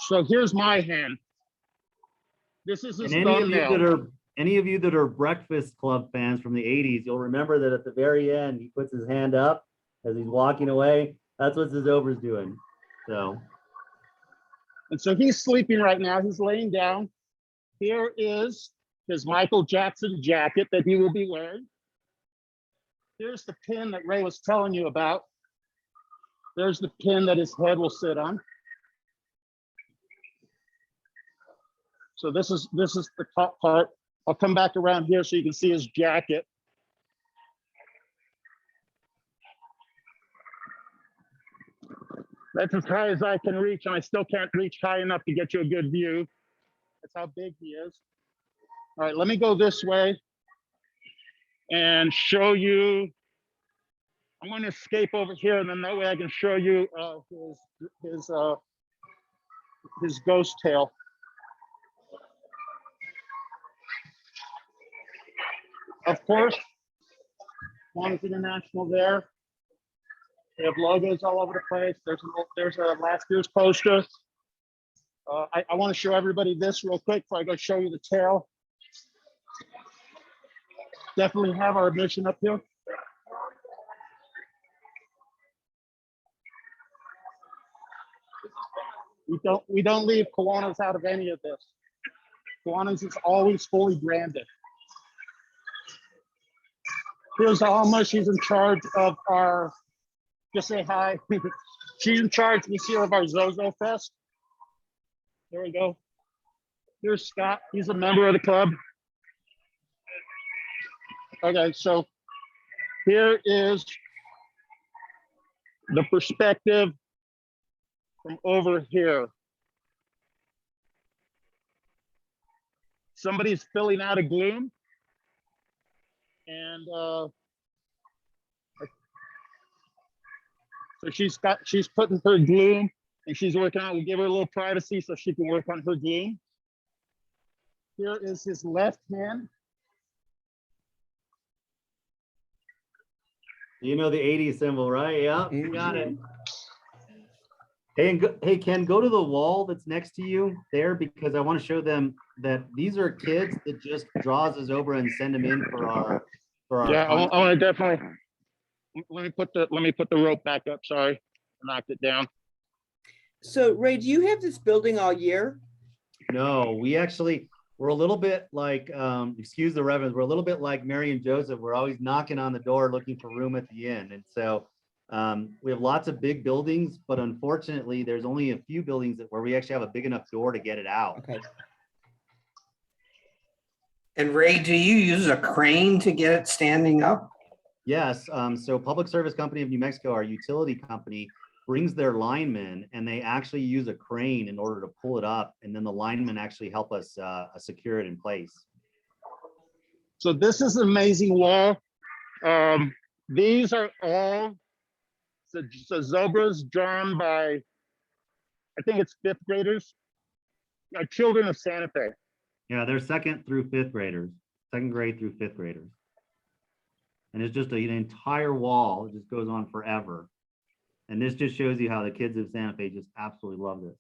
So here's my hand. This is his And thumbnail. any of you that are Breakfast Club fans from the 80s, you'll remember that at the very end, he puts his hand up as he's walking away. That's what Zozobra's doing. So. And so he's sleeping right now. He's laying down. Here is his Michael Jackson jacket that he will be wearing. Here's the pin that Ray was telling you about. There's the pin that his head will sit on. So this is the top part. I'll come back around here so you can see his jacket. That's as high as I can reach, and I still can't reach high enough to get you a good view. That's how big he is. All right, let me go this way and show you. I'm going to escape over here, and then that way I can show you his ghost tail. Of course, Kiwanis International there. They have logos all over the place. There's a last year's poster. I want to show everybody this real quick before I go show you the tail. Definitely have our mission up here. We don't leave Kiwanis out of any of this. Kiwanis is always fully branded. Here's Alma. She's in charge of our, just say hi. She's in charge this year of our Zozo Fest. There we go. Here's Scott. He's a member of the club. Okay, so here is the perspective from over here. Somebody's filling out a gloom. And so she's putting her gloom and she's working on, we'll give her a little privacy so she can work on her gloom. Here is his left hand. You know the 80s symbol, right? Yeah, you got it. Hey, hey, Ken, go to the wall that's next to you there because I want to show them that these are kids that just draw Zozobra and send them in for our. Yeah, I want to definitely. Let me put the rope back up. Sorry, I knocked it down. So Ray, do you have this building all year? No, we actually we're a little bit like, excuse the reverence, we're a little bit like Mary and Joseph. We're always knocking on the door looking for room at the inn. And so we have lots of big buildings, but unfortunately, there's only a few buildings where we actually have a big enough door to get it out. Okay. And Ray, do you use a crane to get it standing up? Yes, so Public Service Company of New Mexico, our utility company, brings their linemen and they actually use a crane in order to pull it up. And then the linemen actually help us secure it in place. So this is an amazing wall. These are all the Zozobras drawn by, I think it's fifth graders, children of Santa Fe. Yeah, they're second through fifth graders, second grade through fifth graders. And it's just an entire wall. It just goes on forever. And this just shows you how the kids of Santa Fe just absolutely love this.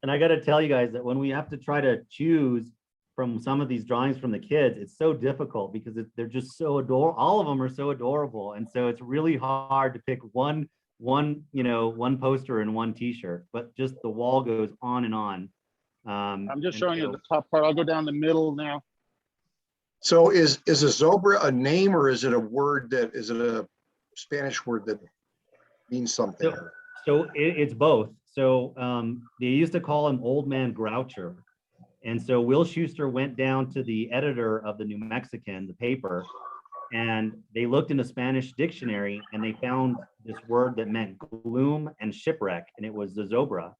And I got to tell you guys that when we have to try to choose from some of these drawings from the kids, it's so difficult because they're just so adorable. All of them are so adorable. And so it's really hard to pick one poster and one t-shirt, but just the wall goes on and on. I'm just showing you the top part. I'll go down the middle now. So is a Zobra a name or is it a word is it a Spanish word that means something? So it's both. So they used to call him Old Man Groucher. And so Will Schuster went down to the editor of the New Mexican, the paper, and they looked in the Spanish dictionary and they found this word that meant gloom and shipwreck, and it was Zozobra.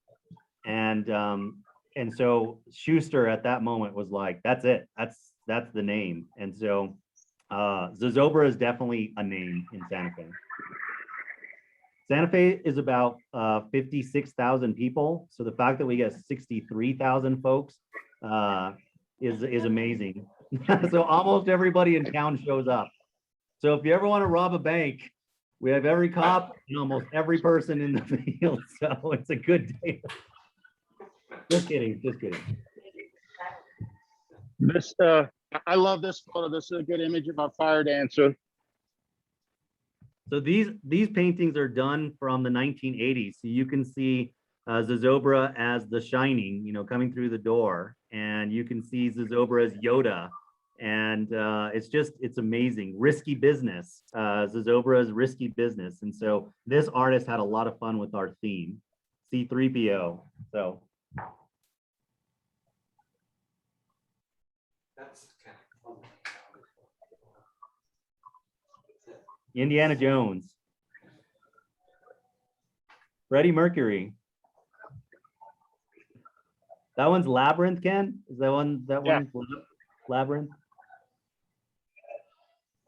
And so Schuster at that moment was like, that's it, that's the name. And so Zozobra is definitely a name in Santa Fe. Santa Fe is about 56,000 people. So the fact that we get 63,000 folks is amazing. So almost everybody in town shows up. So if you ever want to rob a bank, we have every cop and almost every person in the field. So it's a good day. Just kidding, just kidding. This, I love this photo. This is a good image of our fire dancer. So these paintings are done from the 1980s. So you can see Zozobra as the Shining, coming through the door, and you can see Zozobra as Yoda, and it's amazing. Risky business. Zozobra is risky business, and so this artist had a lot of fun with our theme, C3PO. So That's kind of fun. Indiana Jones, Freddie Mercury. That one's Labyrinth, Ken? Is that one? Yeah. Labyrinth?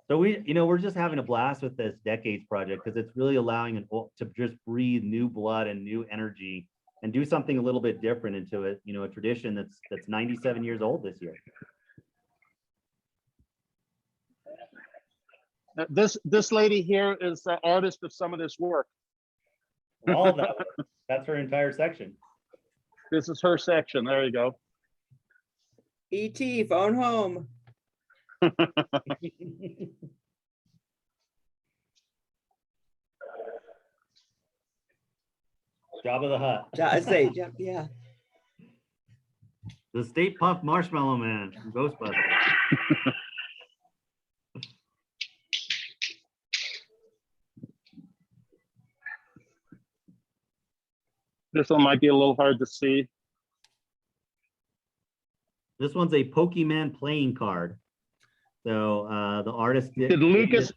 So we're just having a blast with this Decades project because it's really allowing to just breathe new blood and new energy and do something a little bit different into it. A tradition that's 97 years old this year. This lady here is the artist of some of this work. All of that. That's her entire section. This is her section. There you go. E.T. phone home. Jabba the Hutt. I say, yeah. The State Puft Marshmallow Man from Ghostbusters. This one might be a little hard to see. This one's a Pokemon playing card. So the artist Did Lucas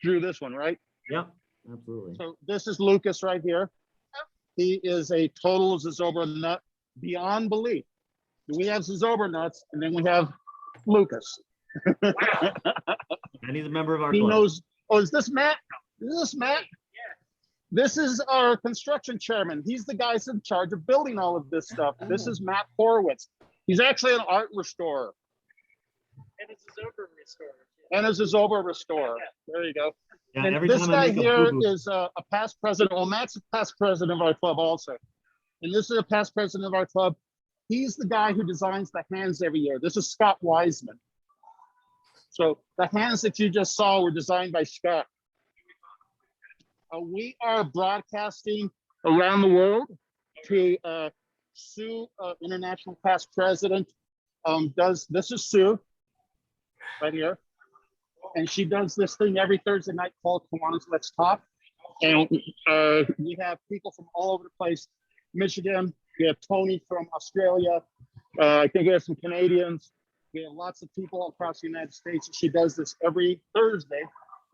drew this one, right? Yep, absolutely. So this is Lucas right here. He is a total Zozobra nut beyond belief. We have Zozobra nuts, and then we have Lucas. And he's a member of our He club. knows. Oh, is this Matt? Is this Matt? This is our construction chairman. He's the guy in charge of building all of this stuff. This is Matt Horowitz. He's actually an art restorer. And it's a Zozobra restorer. And is a Zozobra restorer. There you go. Yeah, And every this time I guy make a here boo-boo- is a past president. Well, Matt's a past president of our club also. And this is a past president of our club. He's the guy who designs the hands every year. This is Scott Wiseman. So the hands that you just saw were designed by Scott. We are broadcasting around the world to Sue, international past president. This is Sue right here. And she does this thing every Thursday night called Kiwanis Let's Talk. And we have people from all over the place. Michigan, we have Tony from Australia. I think we have some Canadians. We have lots of people across the United States. She does this every Thursday.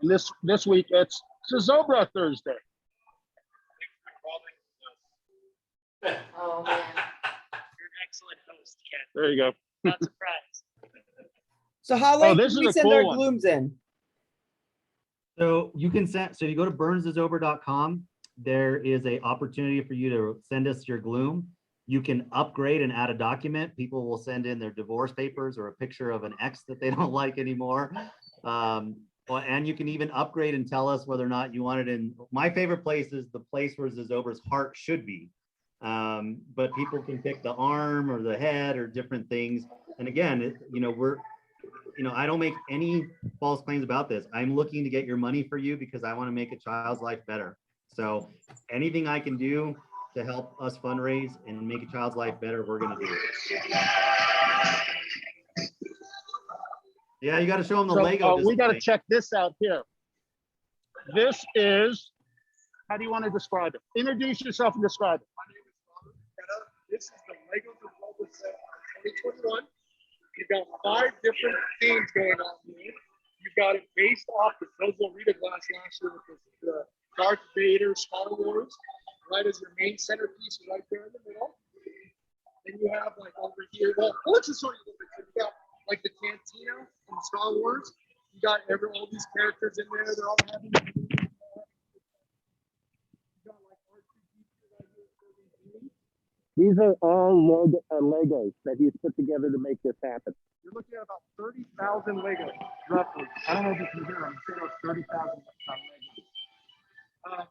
And this week it's Zozobra Thursday. Oh, man. You're an excellent host, Ken. There you go. Not surprised. So how late this can is we a send cool our one. glooms in? So you can send, so you go to burnszosobra.com. There is a opportunity for you to send us your gloom. You can upgrade and add a document. People will send in their divorce papers or a picture of an ex that they don't like anymore. And you can even upgrade and tell us whether or not you want it in. My favorite place is the place where Zozobra's heart should be. But people can pick the arm or the head or different things. And again, I don't make any false claims about this. I'm looking to get your money for you because I want to make a child's life better. So anything I can do to help us fundraise and make a child's life better, we're going to do it. Yeah, you got to show them the Lego. We got to display. check this out here. This is, how do you want to describe it? Introduce yourself and describe it. My name is Robert. This is the Lego Zozobra set 2021. You've got 5 different themes going on here. You've got it based off the Zozobra glass last year with the Darth Vader Star Wars, right as your main centerpiece right there in the middle. Then you have like over here, well, let's just show you a little bit. You got like the cantina from Star Wars. You got all these characters in there. They're all having. You got like R2D2 right here. These are all Legos that he's put together to make this happen. You're looking at about 30,000 Legos, roughly. I don't know if you can hear them. I'm saying it's 30,000 Legos.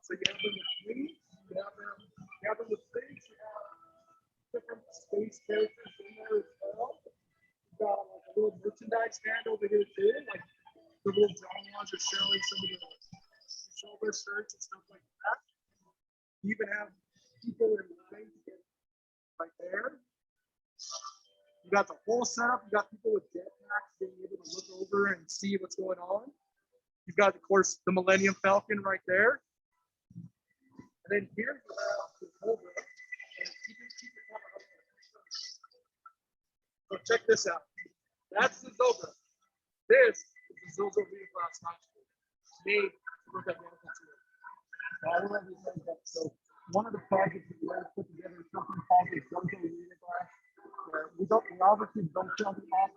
So you have them with wings, you have them with things, you have different space characters in there as well. You got like a little merchandise stand over here too, like the little drawings are showing some of the shoulder shirts and stuff like that. You even have people in line right there. You got the whole setup. You got people with jetpacks being able to look over and see what's going on. You've got, of course, the Millennium Falcon right there. And then here you have the Zozobra. So check this out. That's the Zozobra. This is the Zozobra glass made to look at the So one of the projects that we had put together is something called the Zozobra glass. We obviously don't show the glass.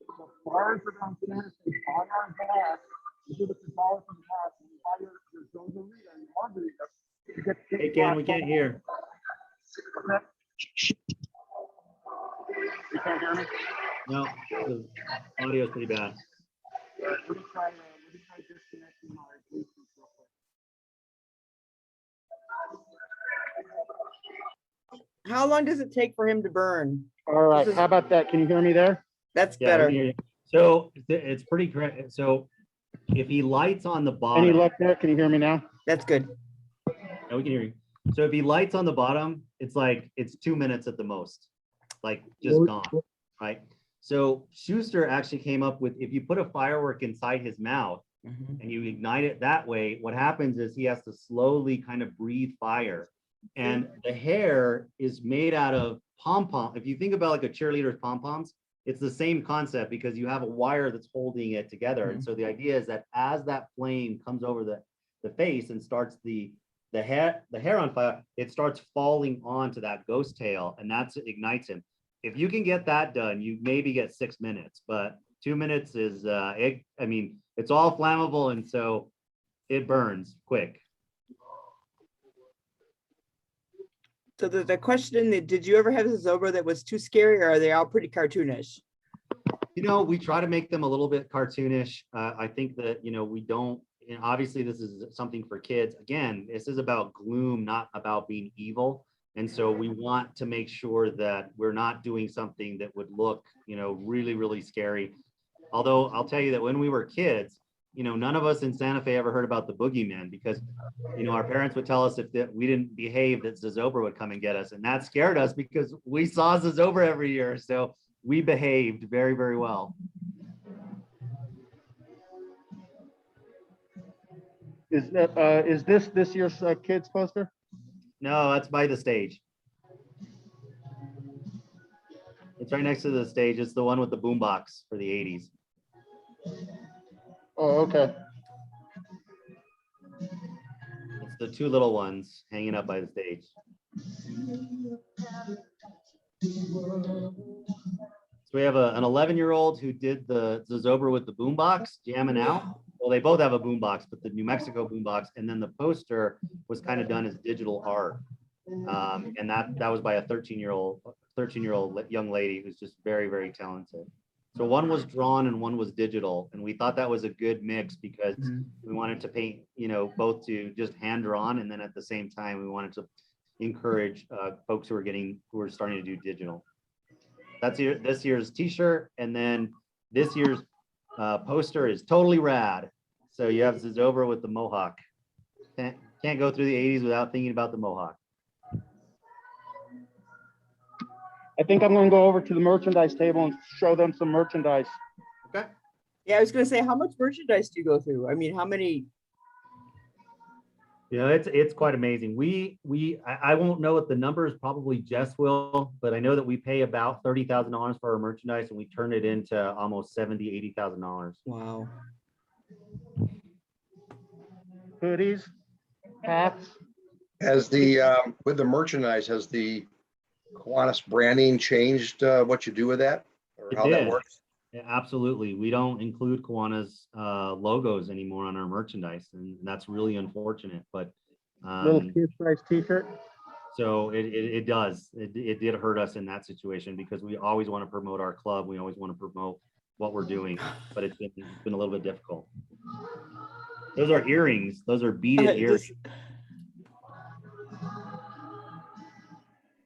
The bars around here say buy our glass. You give us $1 for the glass and you buy your Zozobra and your margarita. Hey, Ken, we can't hear. You can't hear me? No, the audio is pretty bad. Let me try disconnecting my Bluetooth real quick. How long does it take for him to burn? All right, how about that? Can you hear me there? That's Yeah, we better. can hear you. So it's pretty correct. So if he lights on the bottom, Any luck there? Can you hear me now? That's good. yeah, we can hear you. So if he lights on the bottom, it's 2 minutes at the most, like just gone, right? So Schuster actually came up with, if you put a firework inside his mouth and you ignite it that way, what happens is he has to slowly kind of breathe fire. And the hair is made out of pom-pom. If you think about like a cheerleader's pom-poms, it's the same concept because you have a wire that's holding it together. And so the idea is that as that flame comes over the face and starts the hair on fire, it starts falling onto that ghost tail, and that's what ignites him. If you can get that done, you maybe get 6 minutes, but 2 minutes is it's all flammable, and so it burns quick. So the question, did you ever have a Zozobra that was too scary, or are they all pretty cartoonish? We try to make them a little bit cartoonish. I think that, we don't, obviously this is something for kids. Again, this is about gloom, not about being evil. And so we want to make sure that we're not doing something that would look, really, really scary. Although I'll tell you that when we were kids, none of us in Santa Fe ever heard about the boogeyman because, our parents would tell us if we didn't behave that Zozobra would come and get us. And that scared us because we saw Zozobra every year. So we behaved very, very well. Is this year's kids poster? No, that's by the stage. It's right next to the stage. It's the one with the boombox for the 80s. Oh, okay. It's the two little ones hanging up by the stage. So we have an 11-year-old who did the Zozobra with the boombox, jamming out. Well, they both have a boombox, but the New Mexico boombox, and then the poster was kind of done as digital art. And that was by a 13-year-old young lady who's just very, very talented. So one was drawn and one was digital, and we thought that was a good mix because we wanted to paint, both to just hand drawn, and then at the same time we wanted to encourage folks who are starting to do digital. That's this year's T-shirt, and then this year's poster is totally rad. So you have Zozobra with the mohawk. Can't go through the 80s without thinking about the mohawk. I think I'm going to go over to the merchandise table and show them some merchandise. Okay. Yeah, I was gonna say, how much merchandise do you go through? I mean, how many? It's quite amazing. I won't know what the number is, probably Jess will, but I know that we pay about $30,000 for our merchandise and we turn it into almost $70,000, $80,000. Wow. Hoodies, hats. Has with the merchandise, has the Kiwanis branding changed what you do with that or It how that did. works? Yeah, absolutely. We don't include Kiwanis logos anymore on our merchandise, and that's really unfortunate. But Little kid size T-shirt. so it does. It did hurt us in that situation because we always want to promote our club. We always want to promote what we're doing, but it's been a little bit difficult. Those are earrings. Those are beaded earrings.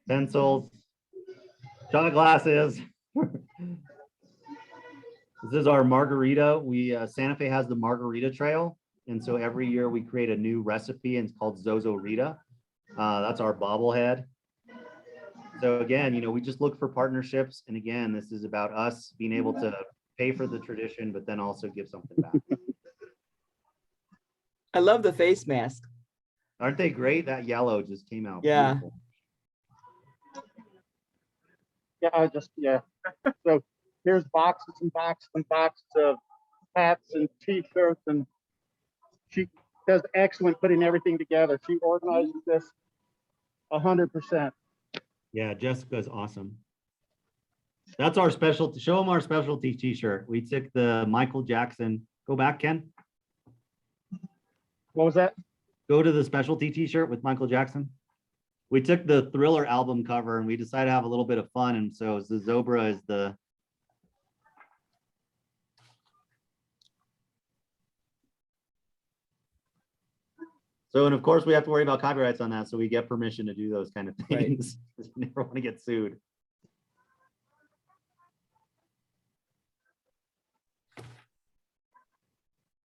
Pencils, shot glasses. This is our margarita. Santa Fe has the margarita trail. And so every year we create a new recipe and it's called Zozobra. That's our bobblehead. So again, we just look for partnerships. And again, this is about us being able to pay for the tradition, but then also give something back. I love the face mask. Aren't they great? That yellow just came out. Yeah. Beautiful. Yeah. So here's boxes and boxes and boxes of hats and T-shirts, and she does excellent putting everything together. She organizes this 100%. Yeah, Jessica's awesome. That's our specialty. Show them our specialty T-shirt. We took the Michael Jackson. Go back, Ken. What was that? Go to the specialty T-shirt with Michael Jackson. We took the Thriller album cover and we decided to have a little bit of fun. And so Zozobra is the. So, and of course we have to worry about copyrights on that. So we get permission to do those kind of things. Right. We never want to get sued.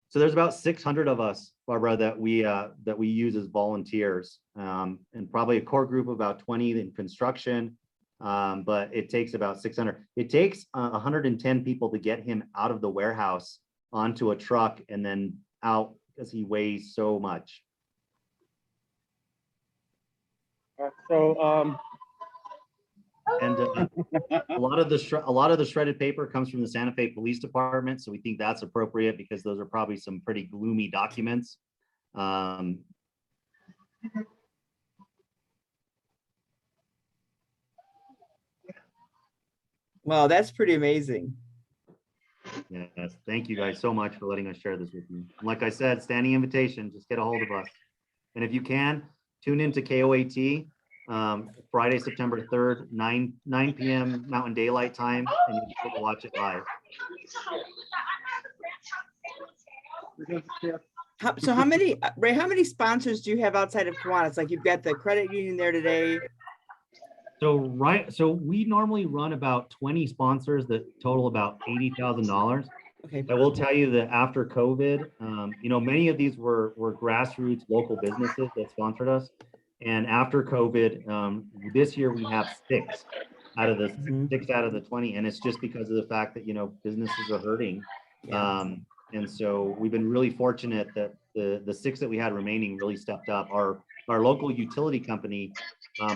So there's about 600 of us, Barbara, that we use as volunteers, and probably a core group of about 20 in construction. But it takes about 600. It takes 110 people to get him out of the warehouse onto a truck and then out because he weighs so much. So and a lot of the shredded paper comes from the Santa Fe Police Department, so we think that's appropriate because those are probably some pretty gloomy documents. Wow, that's pretty amazing. Yes, thank you guys so much for letting us share this with you. And like I said, standing invitation, just get a hold of us. And if you can, tune into KOAT Friday, September 3rd, 9 p.m. Mountain Daylight Time, and you can watch it live. So how many, Ray, how many sponsors do you have outside of Kiwanis? Like you've got the credit union there today. So we normally run about 20 sponsors that total about $80,000. Okay, I will tell you that after COVID, many of these were grassroots local businesses that sponsored us. And after COVID, this year we have six out of the Mhm. 20, and it's just because of the fact that businesses are hurting. Yeah. And so we've been really fortunate that the six that we had remaining really stepped up. Our local utility company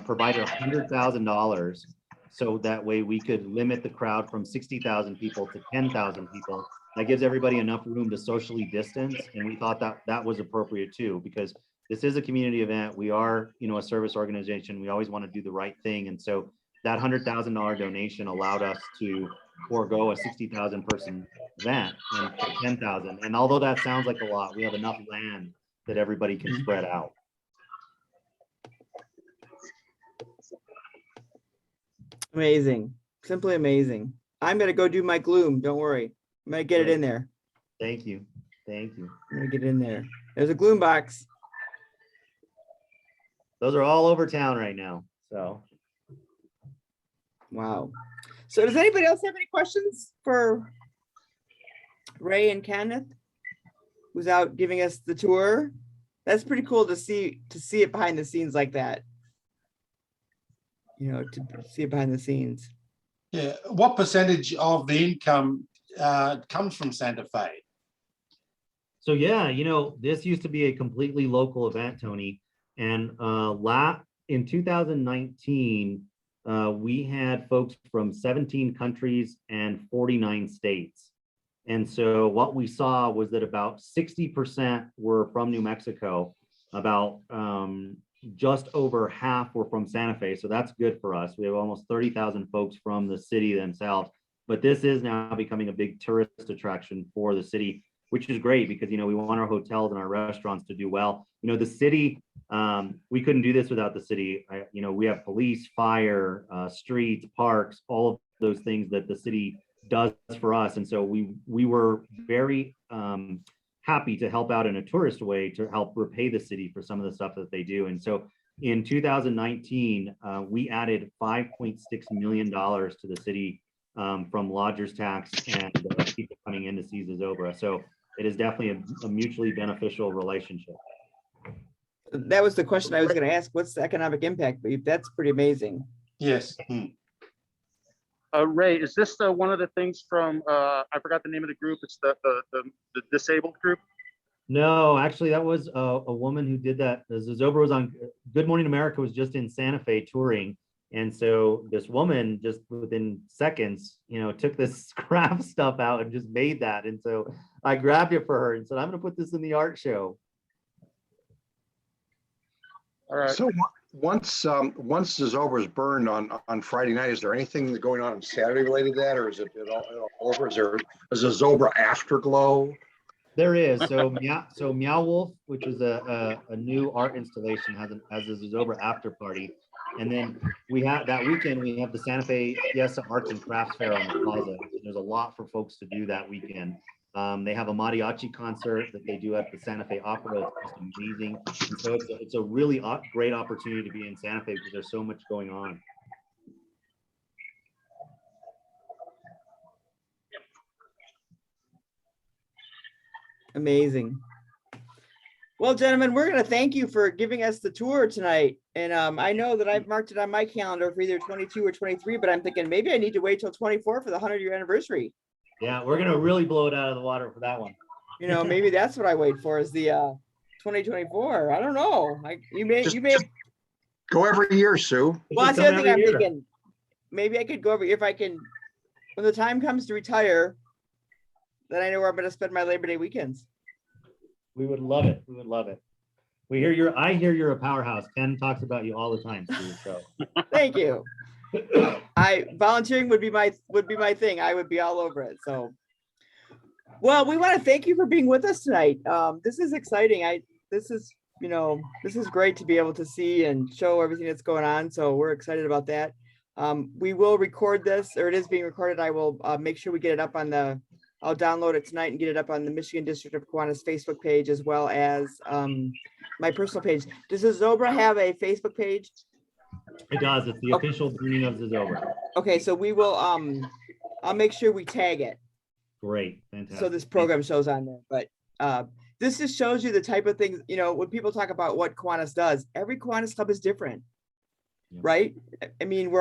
provided $100,000 so that way we could limit the crowd from 60,000 people to 10,000 people. That gives everybody enough room to socially distance, and we thought that that was appropriate too, because this is a community event. We are, a service organization. We always want to do the right thing, and so that $100,000 donation allowed us to forego a 60,000 person event and 10,000. And although that sounds like a lot, we have enough land that everybody can spread out. Amazing, simply amazing. I'm gonna go do my gloom. Don't worry. I'm gonna get it in there. Thank you. Thank you. I'm gonna get it in there. There's a gloom box. Those are all over town right now. So Wow. So does anybody else have any questions for Ray and Kenneth? Who's out giving us the tour? That's pretty cool to see it behind the scenes like that. To see it behind the scenes. Yeah, what percentage of the income comes from Santa Fe? So yeah, this used to be a completely local event, Tony. And in 2019, we had folks from 17 countries and 49 states. And so what we saw was that about 60% were from New Mexico, about just over half were from Santa Fe. So that's good for us. We have almost 30,000 folks from the city themselves. But this is now becoming a big tourist attraction for the city, which is great because, we want our hotels and our restaurants to do well. The city, we couldn't do this without the city. We have police, fire, streets, parks, all of those things that the city does for us. And so we were very happy to help out in a tourist way to help repay the city for some of the stuff that they do. And so in 2019, we added $5.6 million to the city from lodgers tax and people coming in to see Zozobra. So it is definitely a mutually beneficial relationship. That was the question I was going to ask. What's the economic impact? But that's pretty amazing. Yes. Ray, is this one of the things from, I forgot the name of the group. It's the disabled group. No, actually, that was a woman who did that. Zozobra was on Good Morning America, was just in Santa Fe touring. And so this woman just within seconds, took this scrap stuff out and just made that. And so I grabbed it for her and said, I'm going to put this in the art show. All right. So once Zozobra is burned on Friday night, is there anything going on Saturday related to that, or is it all over? Is there a Zozobra afterglow? There is. So Meow Wolf, which is a new art installation, has a Zozobra after party. And then we have that weekend, we have the Santa Fe Fiesta Arts and Crafts Fair on the plaza. There's a lot for folks to do that weekend. They have a mariachi concert that they do at the Santa Fe Opera. It's just amazing. And so it's a really great opportunity to be in Santa Fe because there's so much going on. Amazing. Well, gentlemen, we're going to thank you for giving us the tour tonight. And I know that I've marked it on my calendar for either 22 or 23, but I'm thinking maybe I need to wait till 24 for the 100-year anniversary. Yeah, we're going to really blow it out of the water for that one. Maybe that's what I wait for is the 2024. I don't know. You may Go every year, Sue. Well, that's the other thing I'm thinking. Maybe I could go over if I can, when the time comes to retire, then I know where I'm going to spend my Labor Day weekends. We would love it. We would love it. I hear you're a powerhouse. Ken talks about you all the time, Steve. So thank you. Volunteering would be my thing. I would be all over it. So, well, we want to thank you for being with us tonight. This is exciting. This is great to be able to see and show everything that's going on. So we're excited about that. We will record this, or it is being recorded. I will make sure we get it up on I'll download it tonight and get it up on the Michigan District of Kiwanis Facebook page, as well as my personal page. Does Zozobra have a Facebook page? It does. It's the official burning of Zozobra. Okay, so we will. I'll make sure we tag it. Great, fantastic. So this program shows on there, but this just shows you the type of things, you know, when people talk about what Kiwanis does, every Kiwanis club is different. Yeah. Right? I mean,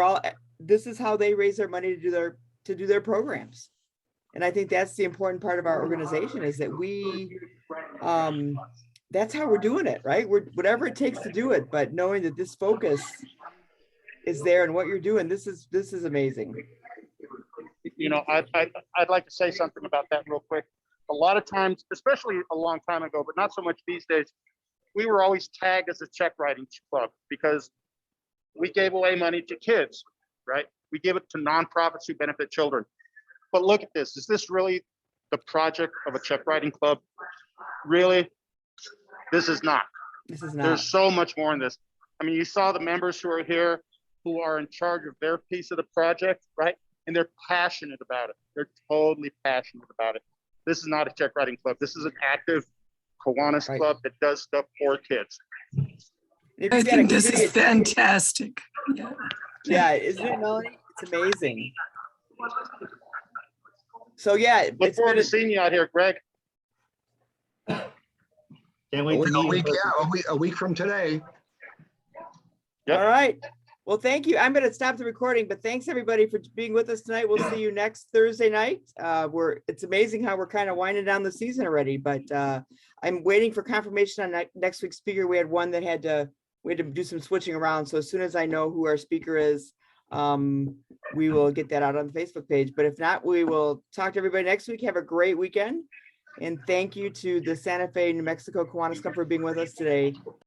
this is how they raise their money to do their programs. And I think that's the important part of our organization is that that's how we're doing it, right? We're whatever it takes to do it, but knowing that this focus is there and what you're doing, this is amazing. You know, I'd like to say something about that real quick. A lot of times, especially a long time ago, but not so much these days, we were always tagged as a check writing club because we gave away money to kids, right? We give it to nonprofits who benefit children. But look at this. Is this really the project of a check writing club? Really? This is not. This is not. There's so much more in this. I mean, you saw the members who are here who are in charge of their piece of the project, right? And they're passionate about it. They're totally passionate about it. This is not a check writing club. This is an active Kiwanis Right. club that does stuff for kids. If I you've got a think this committee is of- fantastic. Yeah. Yeah, isn't it, Melanie? It's amazing. So yeah, Look it's forward been to seeing you out here, Greg. Can't A wait to meet week, you. yeah, a week from today. Yep. all right. Well, thank you. I'm going to stop the recording, but thanks everybody for being with us tonight. We'll see you next Thursday night. It's amazing how we're kind of winding down the season already, but I'm waiting for confirmation on next week's speaker. We had one that we had to do some switching around. So as soon as I know who our speaker is, we will get that out on the Facebook page. But if not, we will talk to everybody next week. Have a great weekend. And thank you to the Santa Fe, New Mexico Kiwanis Club for being with us today.